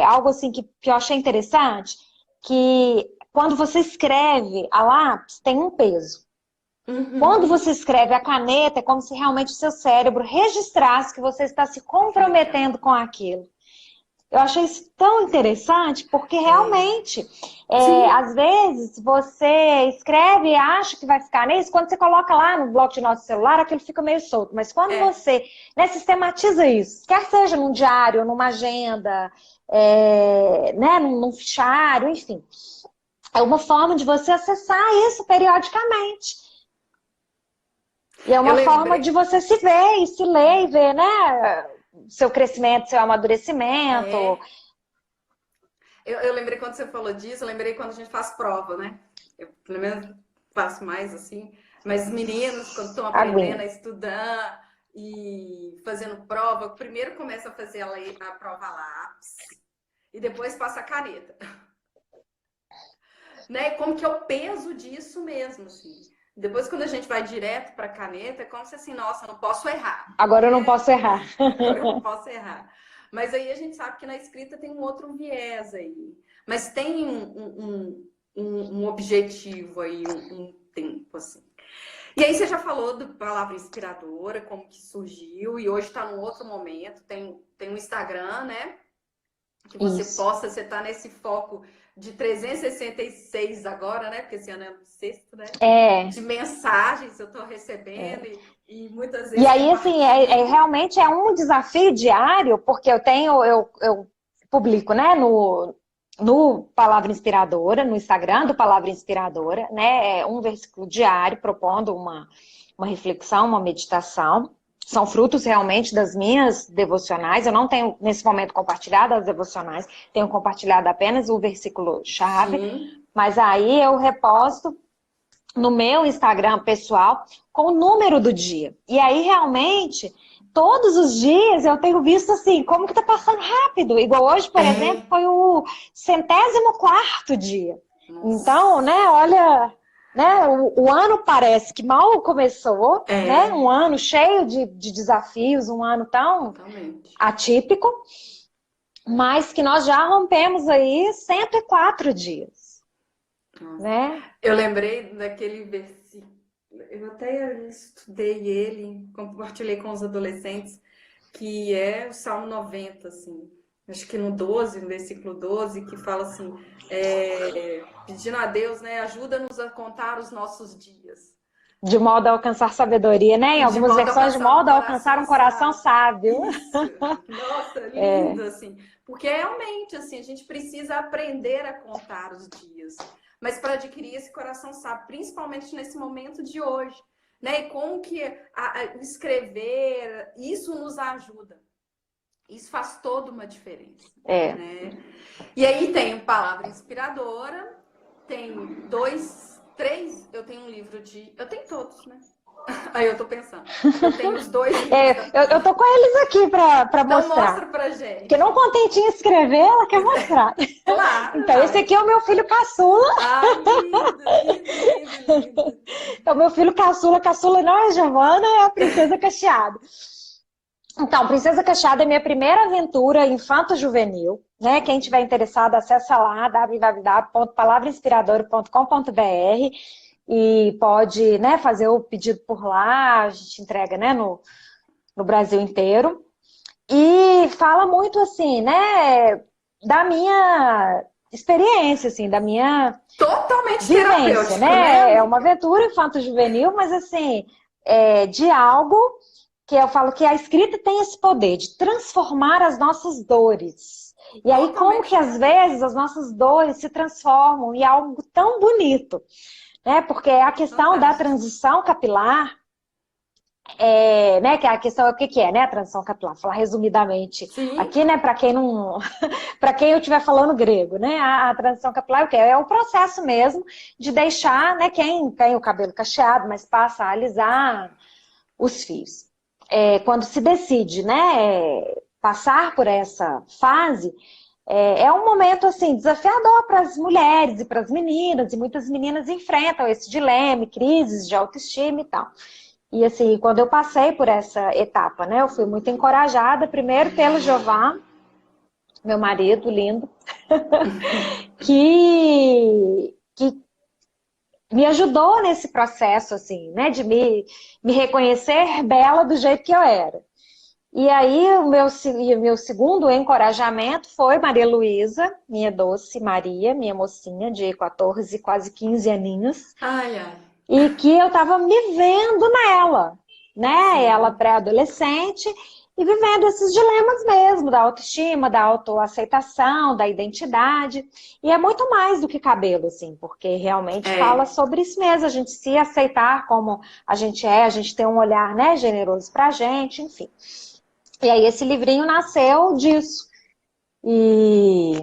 algo assim que eu achei interessante, que quando você escreve a lápis, tem um peso. Quando Uhum. você escreve a caneta, é como se realmente o seu cérebro registrasse que você está se Que legal. comprometendo com aquilo. Eu achei isso tão interessante, porque É. realmente, Sim, às vezes, você escreve e acha que vai ficar nisso, quando você coloca lá no bloco de notas do celular, aquilo fica meio solto. Mas quando é. você, né, sistematiza isso, quer seja num diário, numa agenda, né, num fichário, enfim, é uma forma de você acessar isso periodicamente. E é Eu uma forma de lembrei. você se ver e se ler e ver, né, seu crescimento, seu amadurecimento. É. Eu lembrei quando você falou disso, eu lembrei quando a gente faz prova, né? Eu, pelo menos, faço mais assim. Mas os meninos, quando estão aprendendo Aguinha. a estudar e fazendo prova, primeiro começa a fazer a prova lápis e depois passa a caneta. Né? Como que é o peso disso mesmo, assim. Depois, quando a gente vai direto para a caneta, é como se assim, nossa, não posso errar, Agora eu não né? posso errar. Agora eu não posso errar. Mas aí a gente sabe que na escrita tem um outro viés aí. Mas tem um objetivo aí, um tempo, assim. E aí você já falou do Palavra Inspiradora, como que surgiu, e hoje está num outro momento. Tem um Instagram, né? Que você Isso. possa, você tá nesse foco de 366 agora, né? Porque esse ano é o sexto, né? É. De mensagens eu estou recebendo e muitas E vezes aí, assim, compartilho. realmente é um desafio diário, porque eu publico, né, no Palavra Inspiradora, no Instagram do Palavra Inspiradora, né, um versículo diário propondo uma reflexão, uma meditação. São frutos realmente das minhas devocionais. Eu não tenho, nesse momento, compartilhado as devocionais, tenho compartilhado apenas o versículo-chave, Sim. mas aí eu reposto no meu Instagram pessoal com o número do dia. E aí, realmente, todos os dias eu tenho visto assim, como que tá passando rápido. Igual hoje, por exemplo, É. foi o 104º dia. Então, Nossa. né, olha, né, o ano parece que mal começou, né? É. Um ano cheio de desafios, um ano tão Totalmente. atípico, mas que nós já rompemos aí 104 dias, Nossa. né? Eu lembrei daquele versículo. Eu até estudei ele, compartilhei com os adolescentes, que é o Salmo 90, assim. Acho que no 12, no versículo 12, que fala assim, pedindo a Deus, né, ajuda-nos a contar os nossos dias. De modo a alcançar sabedoria, né? Em De algumas modo a versões, de alcançar um modo a alcançar coração um coração sábio. sábio. Isso. Nossa, lindo, assim. Porque realmente, assim, a gente precisa aprender a contar os dias. Mas para adquirir esse coração sábio, principalmente nesse momento de hoje. Né? E como que escrever, isso nos ajuda. Isso faz toda uma diferença. É. Né? E aí tem Palavra Inspiradora, tem dois, três, eu tenho um livro de... Eu tenho todos, né? Aí eu tô pensando. Eu tenho os dois livros da... Eu tô com eles aqui pra Então mostrar. mostra pra Porque gente. não contente em escrever, ela quer mostrar. Claro, Então, esse vai. aqui é o meu filho caçula. Ai, lindo, lindo, lindo, lindo. É o meu filho caçula. Caçula não é Giovana, é a Princesa Cacheada. Então, Princesa Cacheada é minha primeira aventura infanto-juvenil. Né? Quem tiver interessado, acessa lá www.palavrainspiradora.com.br e pode, né, fazer o pedido por lá, a gente entrega, né, no Brasil inteiro. E fala muito assim, né, da minha experiência, assim, da minha Totalmente vivência, terapêutico, né, né? É uma amiga? aventura infanto-juvenil, mas assim, de algo que eu falo que a escrita tem esse poder de transformar as nossas dores. E aí, como Totalmente que às terapêutico. vezes as nossas dores se transformam em algo tão bonito, né? Porque a questão da Fantástico. transição capilar né, que a questão é o que que é, né, a transição capilar, falar resumidamente Sim, aqui, né, para quem não, para quem eu estiver falando grego, né, a transição capilar é o que é o processo mesmo de deixar, né, quem tem o cabelo cacheado, mas passa a alisar os fios. Quando se decide, né, passar por essa fase, é um momento assim desafiador para as mulheres e para as meninas, e muitas meninas enfrentam esse dilema, crises de autoestima e tal. E assim, quando eu passei por essa etapa, né, eu fui muito encorajada, primeiro pelo Jovan, meu marido lindo, que me ajudou nesse processo, assim, né, de me reconhecer bela do jeito que eu era. E aí, o meu segundo encorajamento foi Maria Luísa, minha doce Maria, minha mocinha de 14, quase 15 aninhos, ai, ai. e que eu estava me vendo nela, né? Ela Sim, pré-adolescente e vivendo esses dilemas mesmo, da autoestima, da autoaceitação, da identidade. E é muito mais do que cabelo, assim, porque realmente fala é, sobre isso mesmo, a gente se aceitar como a gente é, a gente ter um olhar, né, generoso pra gente, enfim. E aí esse livrinho nasceu disso. E,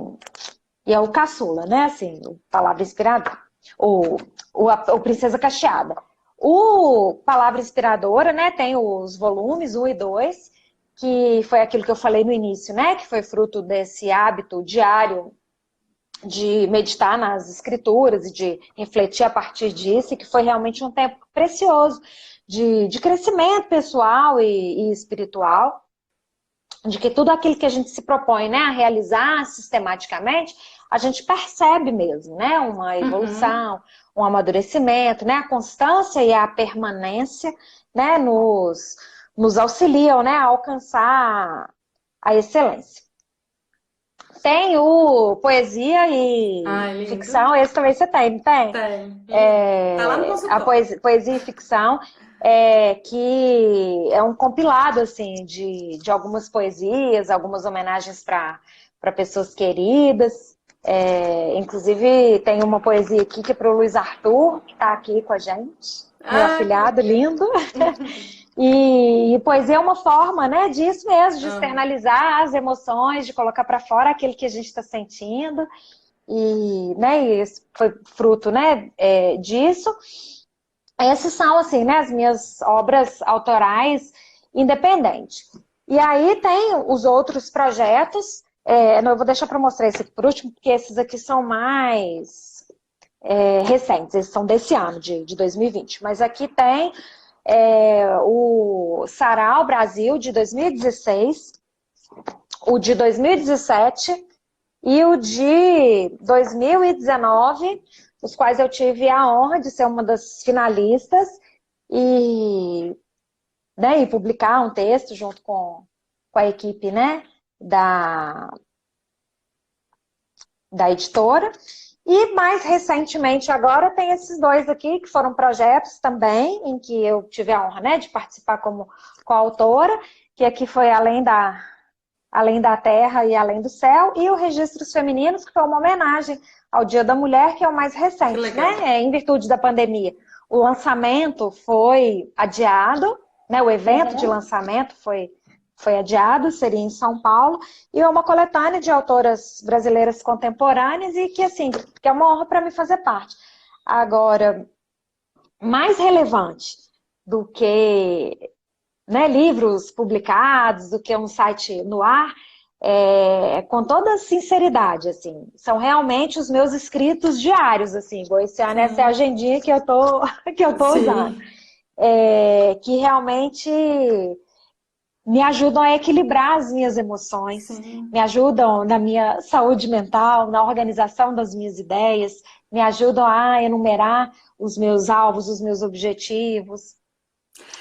e é o caçula, né? Assim, palavra inspiradora. O, o Princesa Cacheada. O Palavra Inspiradora, né? Tem os volumes 1 e 2, que foi aquilo que eu falei no início, né? Que foi fruto desse hábito diário de meditar nas escrituras e de refletir a partir disso, e que foi realmente um tempo precioso de crescimento pessoal e espiritual, de que tudo aquilo que a gente se propõe, né, a realizar sistematicamente, a gente percebe mesmo, né, uma uhum, evolução, um amadurecimento, né, a constância e a permanência, né, nos auxiliam, né, a alcançar a excelência. Tem o poesia e ai, lindo. ficção, esse também você tem, não tem? Tem, lindo. Tá lá no A consultório. poesia e ficção, que é um compilado assim de algumas poesias, algumas homenagens para pessoas queridas. Inclusive tem uma poesia aqui que é para o Luiz Arthur, que está aqui com a gente, meu Ai, que afilhado legal. lindo. E poesia é uma forma, né, disso mesmo, de Amo. externalizar as emoções, de colocar para fora aquilo que a gente está sentindo. E, né, e esse foi fruto, né, disso. Essas são, assim, né, as minhas obras autorais independentes. E aí tem os outros projetos, não, eu vou deixar para mostrar esse aqui por último, porque esses aqui são mais recentes, esses são desse ano, de 2020. Mas aqui tem o Sarau Brasil de 2016, o de 2017 e o de 2019, os quais eu tive a honra de ser uma das finalistas e, né, e publicar um texto junto com a equipe, né, da, da editora. E mais recentemente agora tem esses dois aqui, que foram projetos também, em que eu tive a honra, né, de participar como coautora, que aqui foi Além da Terra e Além do Céu, e o Registros Femininos, que foi uma homenagem ao Dia da Mulher, que é o mais Que recente, legal. né? Em virtude da pandemia. O lançamento foi adiado, né? O evento de Uhum. lançamento foi adiado, seria em São Paulo, e é uma coletânea de autoras brasileiras contemporâneas e que, assim, que é uma honra para mim fazer parte. Agora, mais relevante do que, né, livros publicados, do que um site no ar, com toda sinceridade, assim, são realmente os meus escritos diários, assim, igual esse ano essa é a Sim, agendinha que eu tô, que eu tô usando, sim, que realmente me ajudam a equilibrar as minhas emoções, me sim. ajudam na minha saúde mental, na organização das minhas ideias, me ajudam a enumerar os meus alvos, os meus objetivos.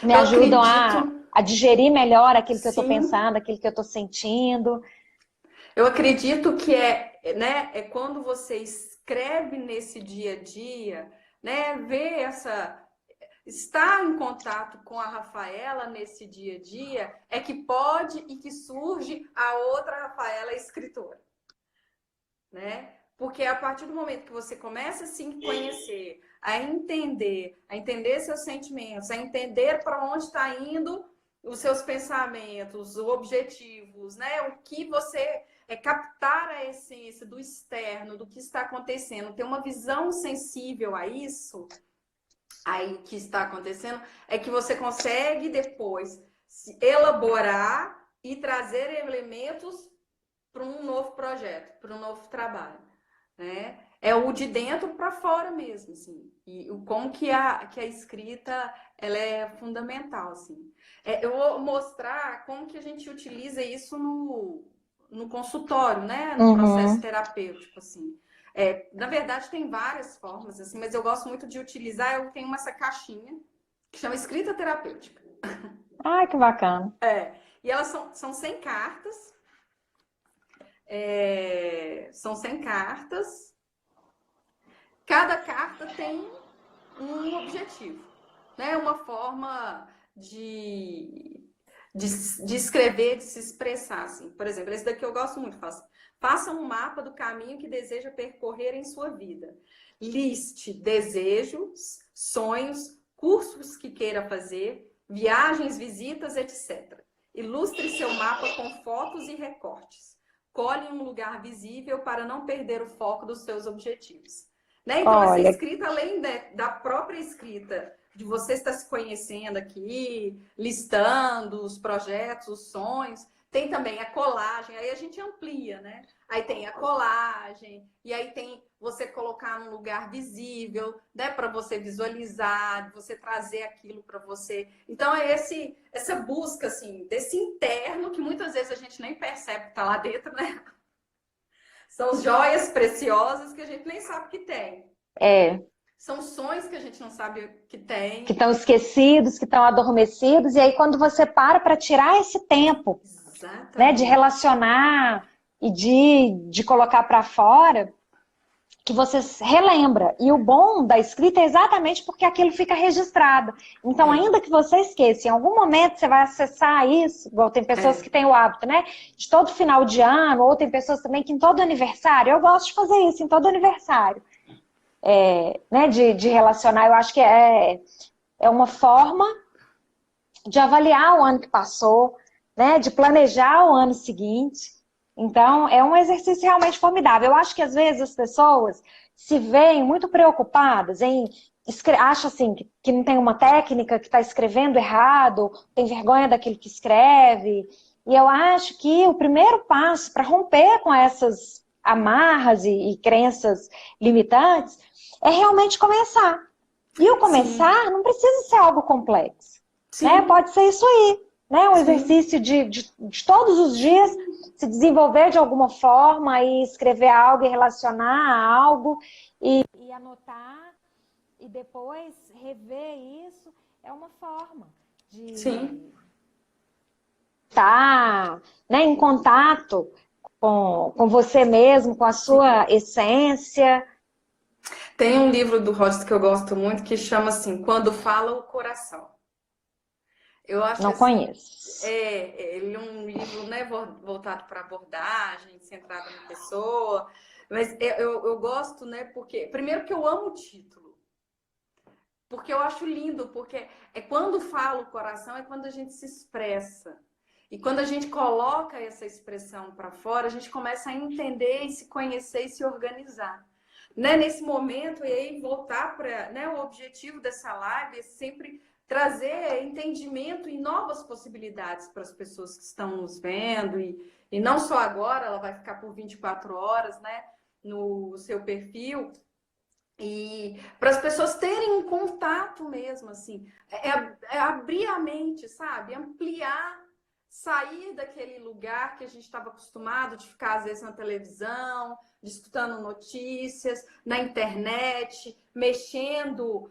Me Eu ajudam acredito, a digerir melhor aquilo que eu estou sim, pensando, aquilo que eu estou sentindo. eu acredito que né, é quando você escreve nesse dia a dia, né, vê essa, estar em contato com a Rafaela nesse dia a dia, é que pode e que surge a outra Rafaela escritora, né? Porque a partir do momento que você começa a se conhecer, a entender seus sentimentos, a entender para onde está indo os seus pensamentos, os objetivos, né? O que você é captar a essência do externo, do que está acontecendo, ter uma visão sensível a isso, aí que está acontecendo, é que você consegue depois se elaborar e trazer elementos para um novo projeto, para um novo trabalho, né? É o de dentro para fora mesmo, assim. E como que a escrita ela é fundamental, assim. Eu vou mostrar como que a gente utiliza isso no consultório, né? No processo Uhum. terapêutico, assim. Na verdade, tem várias formas, assim, mas eu gosto muito de utilizar, eu tenho essa caixinha que chama escrita terapêutica. Ai, que bacana. E elas são 100 cartas, são 100 cartas. Cada carta tem um objetivo, né? Uma forma de escrever, de se expressar. Assim. Por exemplo, esse daqui eu gosto muito. Faça um mapa do caminho que deseja percorrer em sua vida. Liste desejos, sonhos, cursos que queira fazer, viagens, visitas, etc. Ilustre seu mapa com fotos e recortes. Colhe um lugar visível para não perder o foco dos seus objetivos. Né? Então, essa Olha, escrita, além da própria escrita, de você estar se conhecendo aqui, listando os projetos, os sonhos, tem também a colagem, aí a gente amplia, né? Aí tem a colagem, e aí tem você colocar num lugar visível, né? Para você visualizar, você trazer aquilo para você. Então, é essa busca, assim, desse interno que muitas vezes a gente nem percebe que está lá dentro, né? São joias preciosas que a gente nem sabe que tem. é, São sonhos que a gente não sabe que que tem. estão esquecidos, que estão adormecidos, e aí quando você para tirar esse tempo, né, de Exatamente. relacionar e de colocar para fora, que você relembra. E o bom da escrita é exatamente porque aquilo fica registrado. Então, É, ainda que você esqueça, em algum momento você vai acessar isso, igual tem pessoas é. que têm o hábito, né? De todo final de ano, ou tem pessoas também que em todo aniversário, eu gosto de fazer isso, em todo aniversário, né? De relacionar, eu acho que é uma forma de avaliar o ano que passou, né? De planejar o ano seguinte. Então, é um exercício realmente formidável. Eu acho que às vezes as pessoas se veem muito preocupadas em acham assim que não tem uma técnica, que está escrevendo errado, tem vergonha daquilo que escreve. E eu acho que o primeiro passo para romper com essas amarras e crenças limitantes é realmente começar. E o Sim, começar não precisa ser algo complexo, né? sim, Pode ser isso aí, né? Um sim. exercício de todos os dias se desenvolver de alguma forma e escrever algo e relacionar a algo e anotar e depois rever isso é uma forma Sim. de estar, né, em contato com você mesmo, com a sua essência. Tem um livro do Roger que eu gosto muito que chama assim, Quando Fala o Coração. Eu acho Não assim, conheço. ele é um livro, né, voltado para abordagem, centrado na pessoa, mas eu gosto, né, porque primeiro que eu amo o título, porque eu acho lindo, porque é quando fala o coração, é quando a gente se expressa. E quando a gente coloca essa expressão para fora, a gente começa a entender e se conhecer e se organizar. Né? Nesse momento, e aí voltar para, né, o objetivo dessa live é sempre trazer entendimento e novas possibilidades para as pessoas que estão nos vendo, e não só agora, ela vai ficar por 24 horas, né, no seu perfil, e para as pessoas terem um contato mesmo, assim, é abrir a mente, sabe? Ampliar, sair daquele lugar que a gente estava acostumado de ficar, às vezes, na televisão, escutando notícias, na internet, mexendo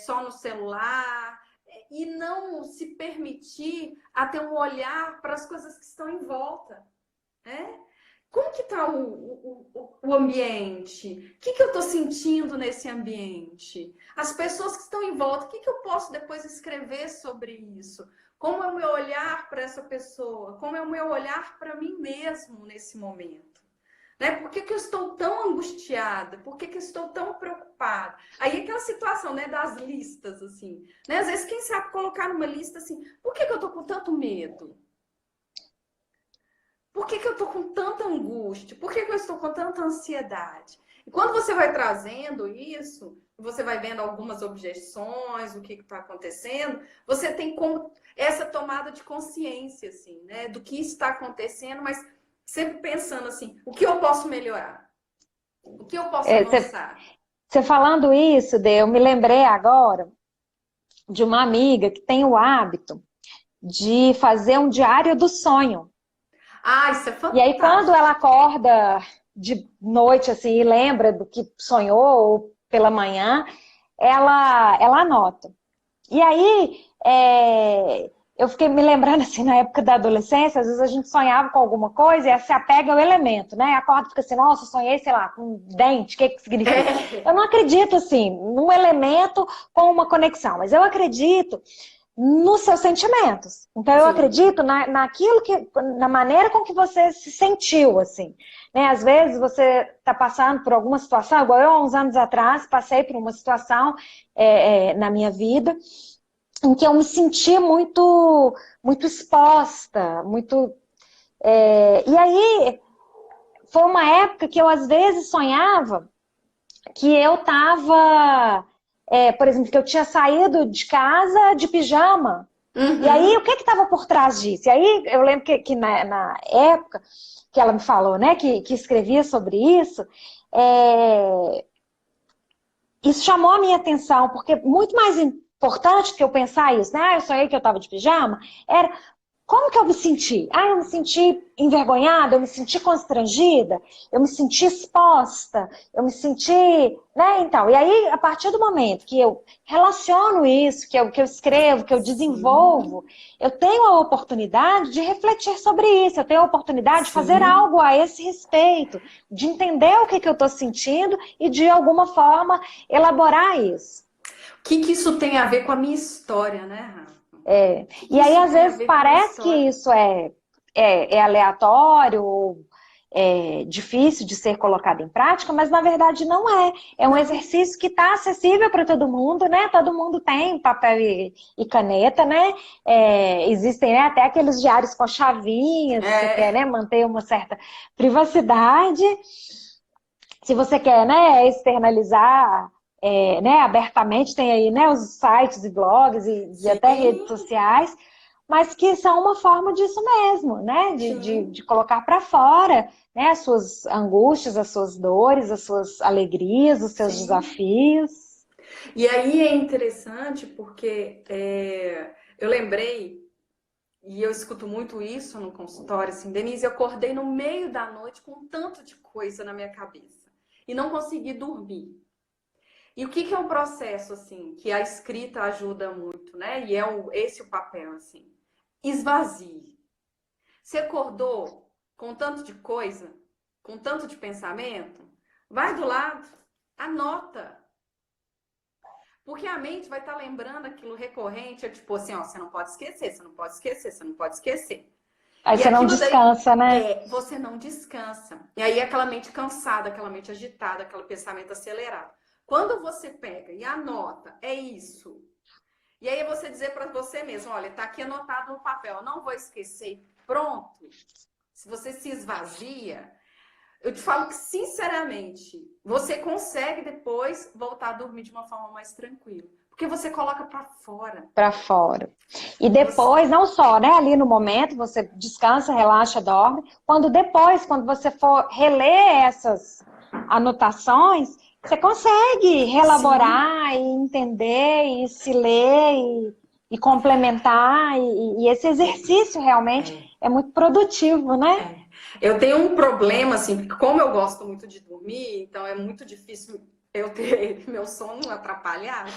só no celular. e não se permitir a ter um olhar para as coisas que estão em volta, né? Como que está o ambiente? O que eu estou sentindo nesse ambiente? As pessoas que estão em volta, o que eu posso depois escrever sobre isso? Como é o meu olhar para essa pessoa? Como é o meu olhar para mim mesmo nesse momento? Né? Por que eu estou tão angustiada? Por que eu estou tão preocupada? Aí aquela situação, né, das listas, assim. Né? Às vezes, quem sabe colocar numa lista assim, por que eu estou com tanto medo? Por que eu estou com tanta angústia? Por que eu estou com tanta ansiedade? E quando você vai trazendo isso, você vai vendo algumas objeções, o que está acontecendo, você tem como essa tomada de consciência, assim, né? Do que está acontecendo, mas sempre pensando assim, o que eu posso melhorar? O que eu posso avançar? Você falando isso, Dê, eu me lembrei agora de uma amiga que tem o hábito de fazer um diário do sonho. Ah, isso é fantástico. E aí, quando ela acorda de noite, assim, e lembra do que sonhou, ou pela manhã, ela anota. E aí, eu fiquei me lembrando, assim, na época da adolescência, às vezes a gente sonhava com alguma coisa e se apega ao elemento, né? Acorda e fica assim, nossa, sonhei, sei lá, com um dente, o que que significa? Eu não acredito, assim, num elemento com uma conexão, mas eu acredito nos seus sentimentos. Então, eu acredito naquilo na maneira com que você se sentiu, assim. Né? Às vezes, você está passando por alguma situação, igual eu, há uns anos atrás, passei por uma situação na minha vida, em que eu me senti muito, muito exposta, muito... E aí, foi uma época que eu, às vezes, sonhava que eu estava... por exemplo, que eu tinha saído de casa de pijama. Uhum. E aí, o que estava por trás disso? E aí, eu lembro que na época que ela me falou, né, que escrevia sobre isso, isso chamou a minha atenção, porque muito mais importante do que eu pensar isso, né, eu sonhei que eu estava de pijama, era... Como que eu me senti? Eu me senti envergonhada, eu me senti constrangida, eu me senti exposta, eu me senti... né? Então, e aí, a partir do momento que eu relaciono isso, que eu escrevo, que eu desenvolvo, eu tenho a oportunidade de refletir sobre isso, eu tenho a oportunidade de fazer algo a esse respeito, de entender o que eu estou sentindo e, de alguma forma, elaborar isso. O que isso tem a ver com a minha história, né, Rafa? E aí, às vezes, parece que isso é aleatório, ou difícil de ser colocado em prática, mas na verdade não é. É um exercício que está acessível para todo mundo, né? Todo mundo tem papel e caneta, né? Existem, né, até aqueles diários com chavinhas, se você quer, né, manter uma certa privacidade. Se você quer, né, externalizar... né, abertamente, tem aí, né, os sites e blogs e até redes sociais, mas que são uma forma disso mesmo, né, de colocar para fora, né, as suas angústias, as suas dores, as suas alegrias, os seus desafios. E aí é interessante porque eu lembrei, e eu escuto muito isso no consultório, assim, Denise, eu acordei no meio da noite com um tanto de coisa na minha cabeça e não consegui dormir. E o que é um processo, assim, que a escrita ajuda muito, né? E esse o papel, assim. Esvazie. Você acordou com tanto de coisa, com tanto de pensamento? Vai do lado, anota. Porque a mente vai estar lembrando aquilo recorrente, tipo assim, ó, você não pode esquecer, você não pode esquecer, você não pode esquecer. Aí você não descansa, né? Você não descansa. E aí aquela mente cansada, aquela mente agitada, aquele pensamento acelerado. Quando você pega e anota, é isso. E aí você dizer para você mesmo, olha, tá aqui anotado no papel, eu não vou esquecer. Pronto. Se você se esvazia, eu te falo que, sinceramente, você consegue depois voltar a dormir de uma forma mais tranquila. Porque você coloca para fora. Para fora. E depois, não só, né, ali no momento, você descansa, relaxa, dorme. Quando você for reler essas anotações, você consegue relaborar e entender e se ler e complementar. E esse exercício realmente é muito produtivo, né? Eu tenho um problema, assim, como eu gosto muito de dormir, então é muito difícil eu ter meu sono atrapalhado.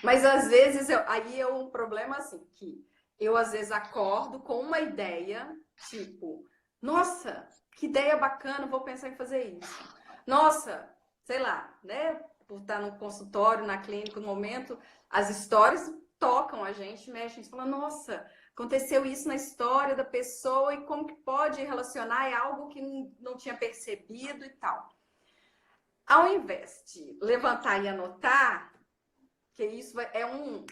Mas às vezes, aí é um problema assim, que eu às vezes acordo com uma ideia, tipo, nossa, que ideia bacana, vou pensar em fazer isso. Nossa, sei lá, né? Por estar no consultório, na clínica, no momento, as histórias tocam a gente, mexem, a gente fala, nossa, aconteceu isso na história da pessoa e como que pode relacionar, é algo que não tinha percebido e tal. Ao invés de levantar e anotar, que isso é um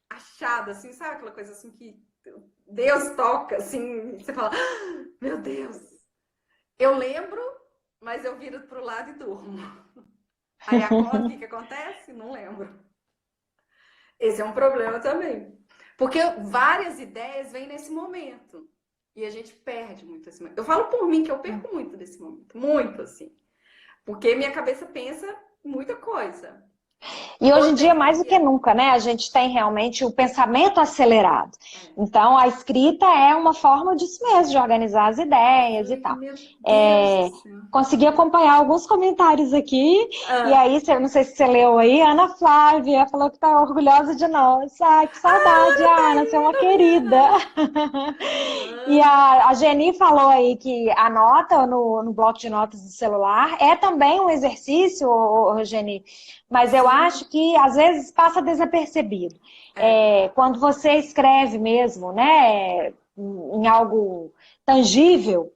achado, assim, sabe aquela coisa assim que Deus toca, assim, você fala, ah, meu Deus. Eu lembro, mas eu viro pro lado e durmo. Aí acordo, o que acontece? Não lembro. Esse é um problema também. Porque várias ideias vêm nesse momento. E a gente perde muito esse momento. Eu falo por mim que eu perco muito desse momento. Muito, assim. Porque minha cabeça pensa muita coisa. E hoje em dia, mais do que nunca, né? A gente tem realmente o pensamento acelerado. Então, a escrita é uma forma disso mesmo, de organizar as ideias e tal. Meu Deus do céu. Consegui acompanhar alguns comentários aqui, e aí, não sei se você leu aí, Ana Flávia falou que tá orgulhosa de nós. Ai, que saudade, Ana, você é uma querida. E a Geni falou aí que anota no bloco de notas do celular. É também um exercício, Geni, mas eu acho que às vezes passa desapercebido. Quando você escreve mesmo, né, em algo tangível,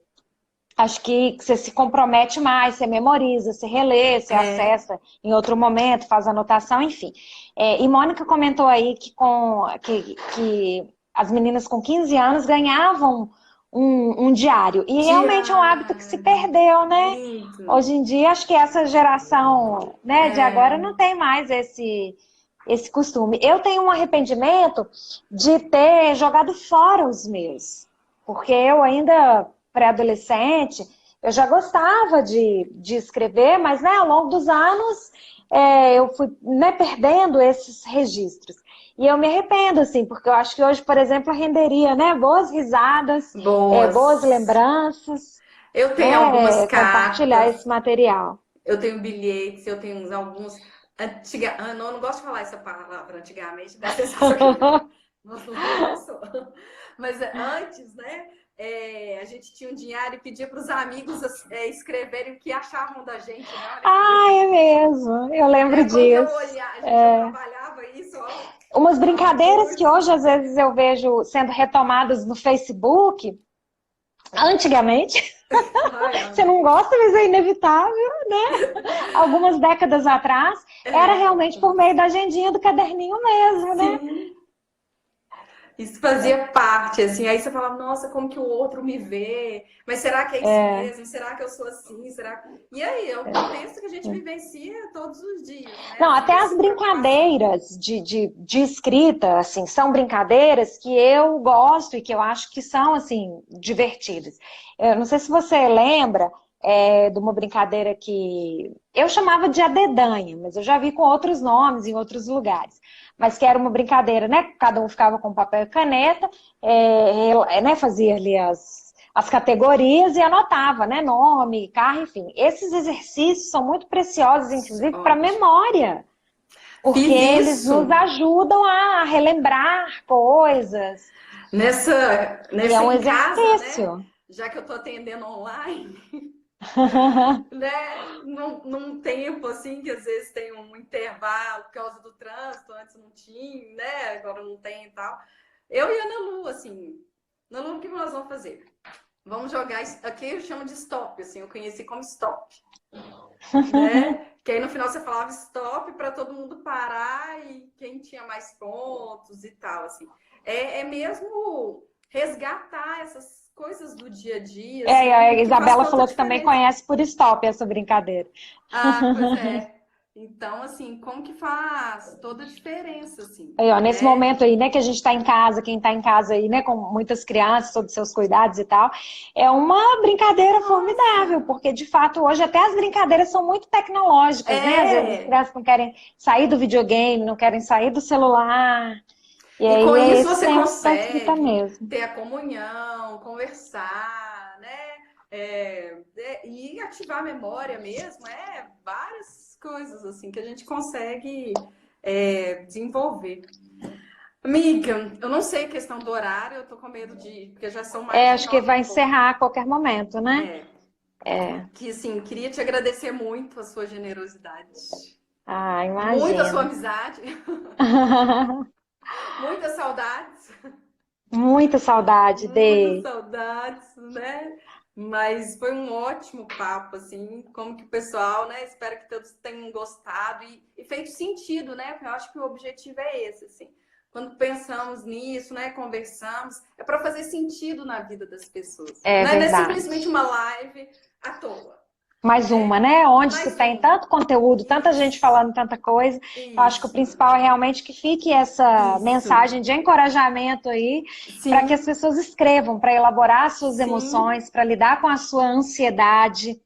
acho que você se compromete mais, você memoriza, você relê, você acessa em outro momento, faz anotação, enfim. E Mônica comentou aí que as meninas com 15 anos ganhavam um diário. E realmente é um hábito que se perdeu, né? Lindo. Hoje em dia, acho que essa geração, né, de agora não tem mais esse costume. Eu tenho um arrependimento de ter jogado fora os meus. Porque eu ainda, pré-adolescente, eu já gostava de escrever, mas né, ao longo dos anos eu fui perdendo esses registros. E eu me arrependo, assim, porque eu acho que hoje, por exemplo, renderia, né, boas risadas, boas lembranças. Eu tenho algumas compartilhar cartas, esse material. eu tenho bilhetes, eu tenho alguns. Eu não gosto de falar essa palavra antigamente, dá a sensação que não sou. Mas antes, né? A gente tinha um diário e pedia para os amigos escreverem o que achavam da gente, né? É mesmo, eu lembro disso. Quando eu olhava, a gente já trabalhava isso. Umas brincadeiras que hoje, às vezes, eu vejo sendo retomadas no Facebook, antigamente, você não gosta, mas é inevitável, né? Algumas décadas atrás, era realmente por meio da agendinha do caderninho mesmo, né? Sim. Isso fazia parte, assim, aí você fala, nossa, como que o outro me vê? Mas será que é isso mesmo? Será que eu sou assim? Será? E aí, é o contexto que a gente vivencia todos os dias, né? Não, até as brincadeiras de escrita, assim, são brincadeiras que eu gosto e que eu acho que são, assim, divertidas. Eu não sei se você lembra de uma brincadeira que eu chamava de adedanha, mas eu já vi com outros nomes em outros lugares. Mas que era uma brincadeira, né? Cada um ficava com papel e caneta, né? Fazia ali as categorias e anotava, né? Nome, carro, enfim. Esses exercícios são muito preciosos, inclusive, para a memória. Porque eles nos ajudam a relembrar coisas. Nesse é um exercício. Casa, né? Já que eu estou atendendo online, né? Num tempo assim, que às vezes tem um intervalo por causa do trânsito, antes não tinha, né? Agora não tem e tal. Eu e a Ana Lu, assim, Ana Lu, o que nós vamos fazer? Vamos jogar, aqui eu chamo de stop, assim, eu conheci como stop. Né? Que aí no final você falava stop para todo mundo parar e quem tinha mais pontos e tal, assim. É mesmo resgatar essas coisas do dia a dia. Assim, a Isabela falou que também conhece por stop essa brincadeira. Pois é. Então, assim, como que faz toda a diferença, assim. Nesse momento aí, né, que a gente está em casa, quem está em casa aí, né, com muitas crianças, sob seus cuidados e tal, é uma brincadeira formidável, porque de fato hoje até as brincadeiras são muito tecnológicas, né? Às vezes as crianças não querem sair do videogame, não querem sair do celular. E aí com isso esse você tempo consegue mesmo. ter a comunhão, conversar, né? E ativar a memória mesmo, várias coisas assim que a gente consegue desenvolver. Amiga, eu não sei a questão do horário, eu tô com medo porque já são mais de Acho que 9 vai e pouco. encerrar a qualquer momento, né? Que assim, queria te agradecer muito a sua generosidade, Ah, muito a sua imagina. amizade, muitas saudades. Muita saudade Muitas de. saudades, né? Mas foi um ótimo papo, assim, como que o pessoal, né? Espero que todos tenham gostado e feito sentido, né? Porque eu acho que o objetivo é esse, assim. Quando pensamos nisso, né? Conversamos, é para fazer sentido na vida das pessoas. É Não é simplesmente verdade. uma live à toa, Mais uma, né? né? Onde se Mais tem uma. tanto conteúdo, tanta gente Isso, falando tanta coisa. Eu acho que o isso, principal é realmente que fique essa isso. mensagem de encorajamento aí, para que as Sim, pessoas escrevam, para elaborar as suas sim, emoções, para lidar com a sua ansiedade,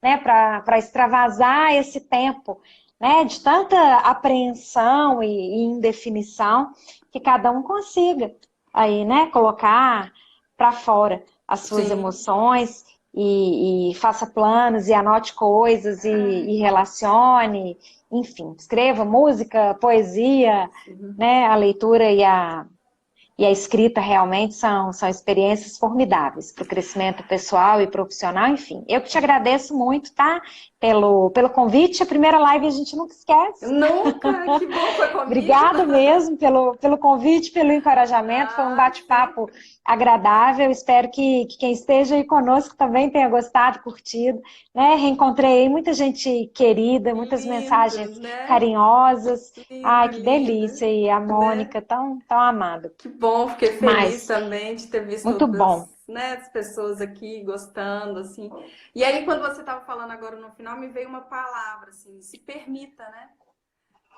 né? Para extravasar esse tempo, né? De tanta apreensão e indefinição, que cada um consiga aí, né? Colocar para fora as suas sim. emoções e faça planos e anote coisas e relacione, enfim, escreva música, poesia, Sim. né? A leitura e a escrita realmente são experiências formidáveis para o crescimento pessoal e profissional, enfim. Eu que te agradeço muito, tá? Pelo convite. A primeira live a gente nunca esquece. Nunca, que bom foi comigo. Obrigada mesmo pelo convite, pelo encorajamento. Foi um Ah, bate-papo sempre. agradável. Espero que quem esteja aí conosco também tenha gostado, curtido. Né? Reencontrei muita gente querida, muitas Lindo, mensagens né? carinhosas. Lindo, Ai, que linda, delícia! E a né? Mônica, tão amada. Que bom, fiquei feliz Mas, também de ter visto muito bom. outras, né, as pessoas aqui gostando, assim. E aí, quando você estava falando agora no final, me veio uma palavra, assim, se permita, né?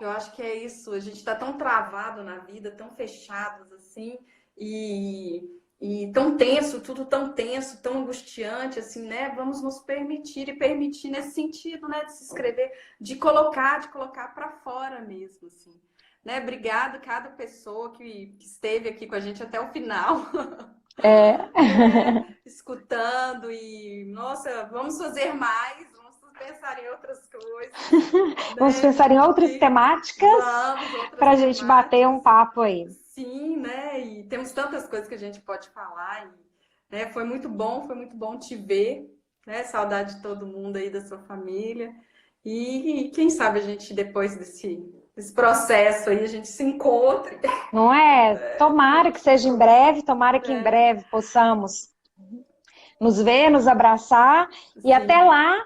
Eu acho que é isso. A gente está tão travado na vida, tão fechados assim, e tão tenso, tudo tão tenso, tão angustiante, assim, né? Vamos nos permitir e permitir nesse sentido, né? De se escrever, de colocar para fora mesmo, assim. Né? Obrigado cada pessoa que esteve aqui com a gente até o final, É. né? Escutando e, nossa, vamos fazer mais, vamos pensar em outras coisas, Vamos né? pensar em outras Porque temáticas vamos, outras para a gente bater um temáticas. papo aí. Sim, né? E temos tantas coisas que a gente pode falar. E, né? Foi muito bom te ver, né? Saudade de todo mundo aí da sua família. E quem sabe a gente, depois desse processo aí, a gente se encontre. Não é? Tomara que seja em breve, tomara que em É, breve possamos nos ver, nos abraçar e até sim, lá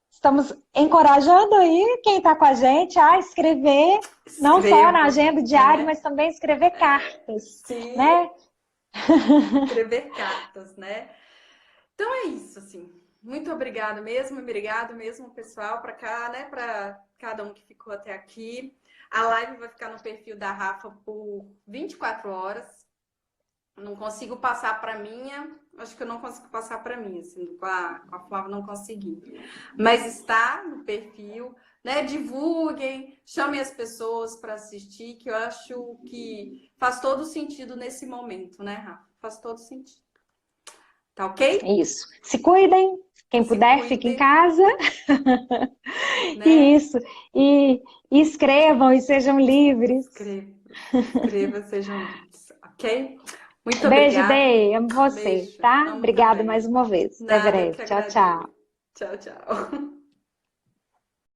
estamos encorajando aí quem está com a gente a escrever, não só na escreva, agenda diária, né? mas também escrever cartas, Sim, né? escrever cartas, né? Então é isso, assim. Muito obrigado mesmo, pessoal, para cá, né? Para cada um que ficou até aqui. A live vai ficar no perfil da Rafa por 24 horas. Não consigo passar para minha, acho que eu não consigo passar para mim, assim, com a Flávia não consegui. Mas está no perfil, né? Divulguem, chamem as pessoas para assistir, que eu acho que faz todo sentido nesse momento, né, Rafa? Faz todo sentido. Tá ok? Isso. Se cuidem, quem Se puder, fique em cuidem, casa. né? E isso. E escrevam e sejam livres. Escreva, escreva, sejam livres, ok? Muito Beijo, obrigada. Dei. Amo você, Beijo. tá? Amo Obrigada mais também. uma vez. Até Nada, eu breve. que Tchau, tchau. agradeço. Tchau, tchau.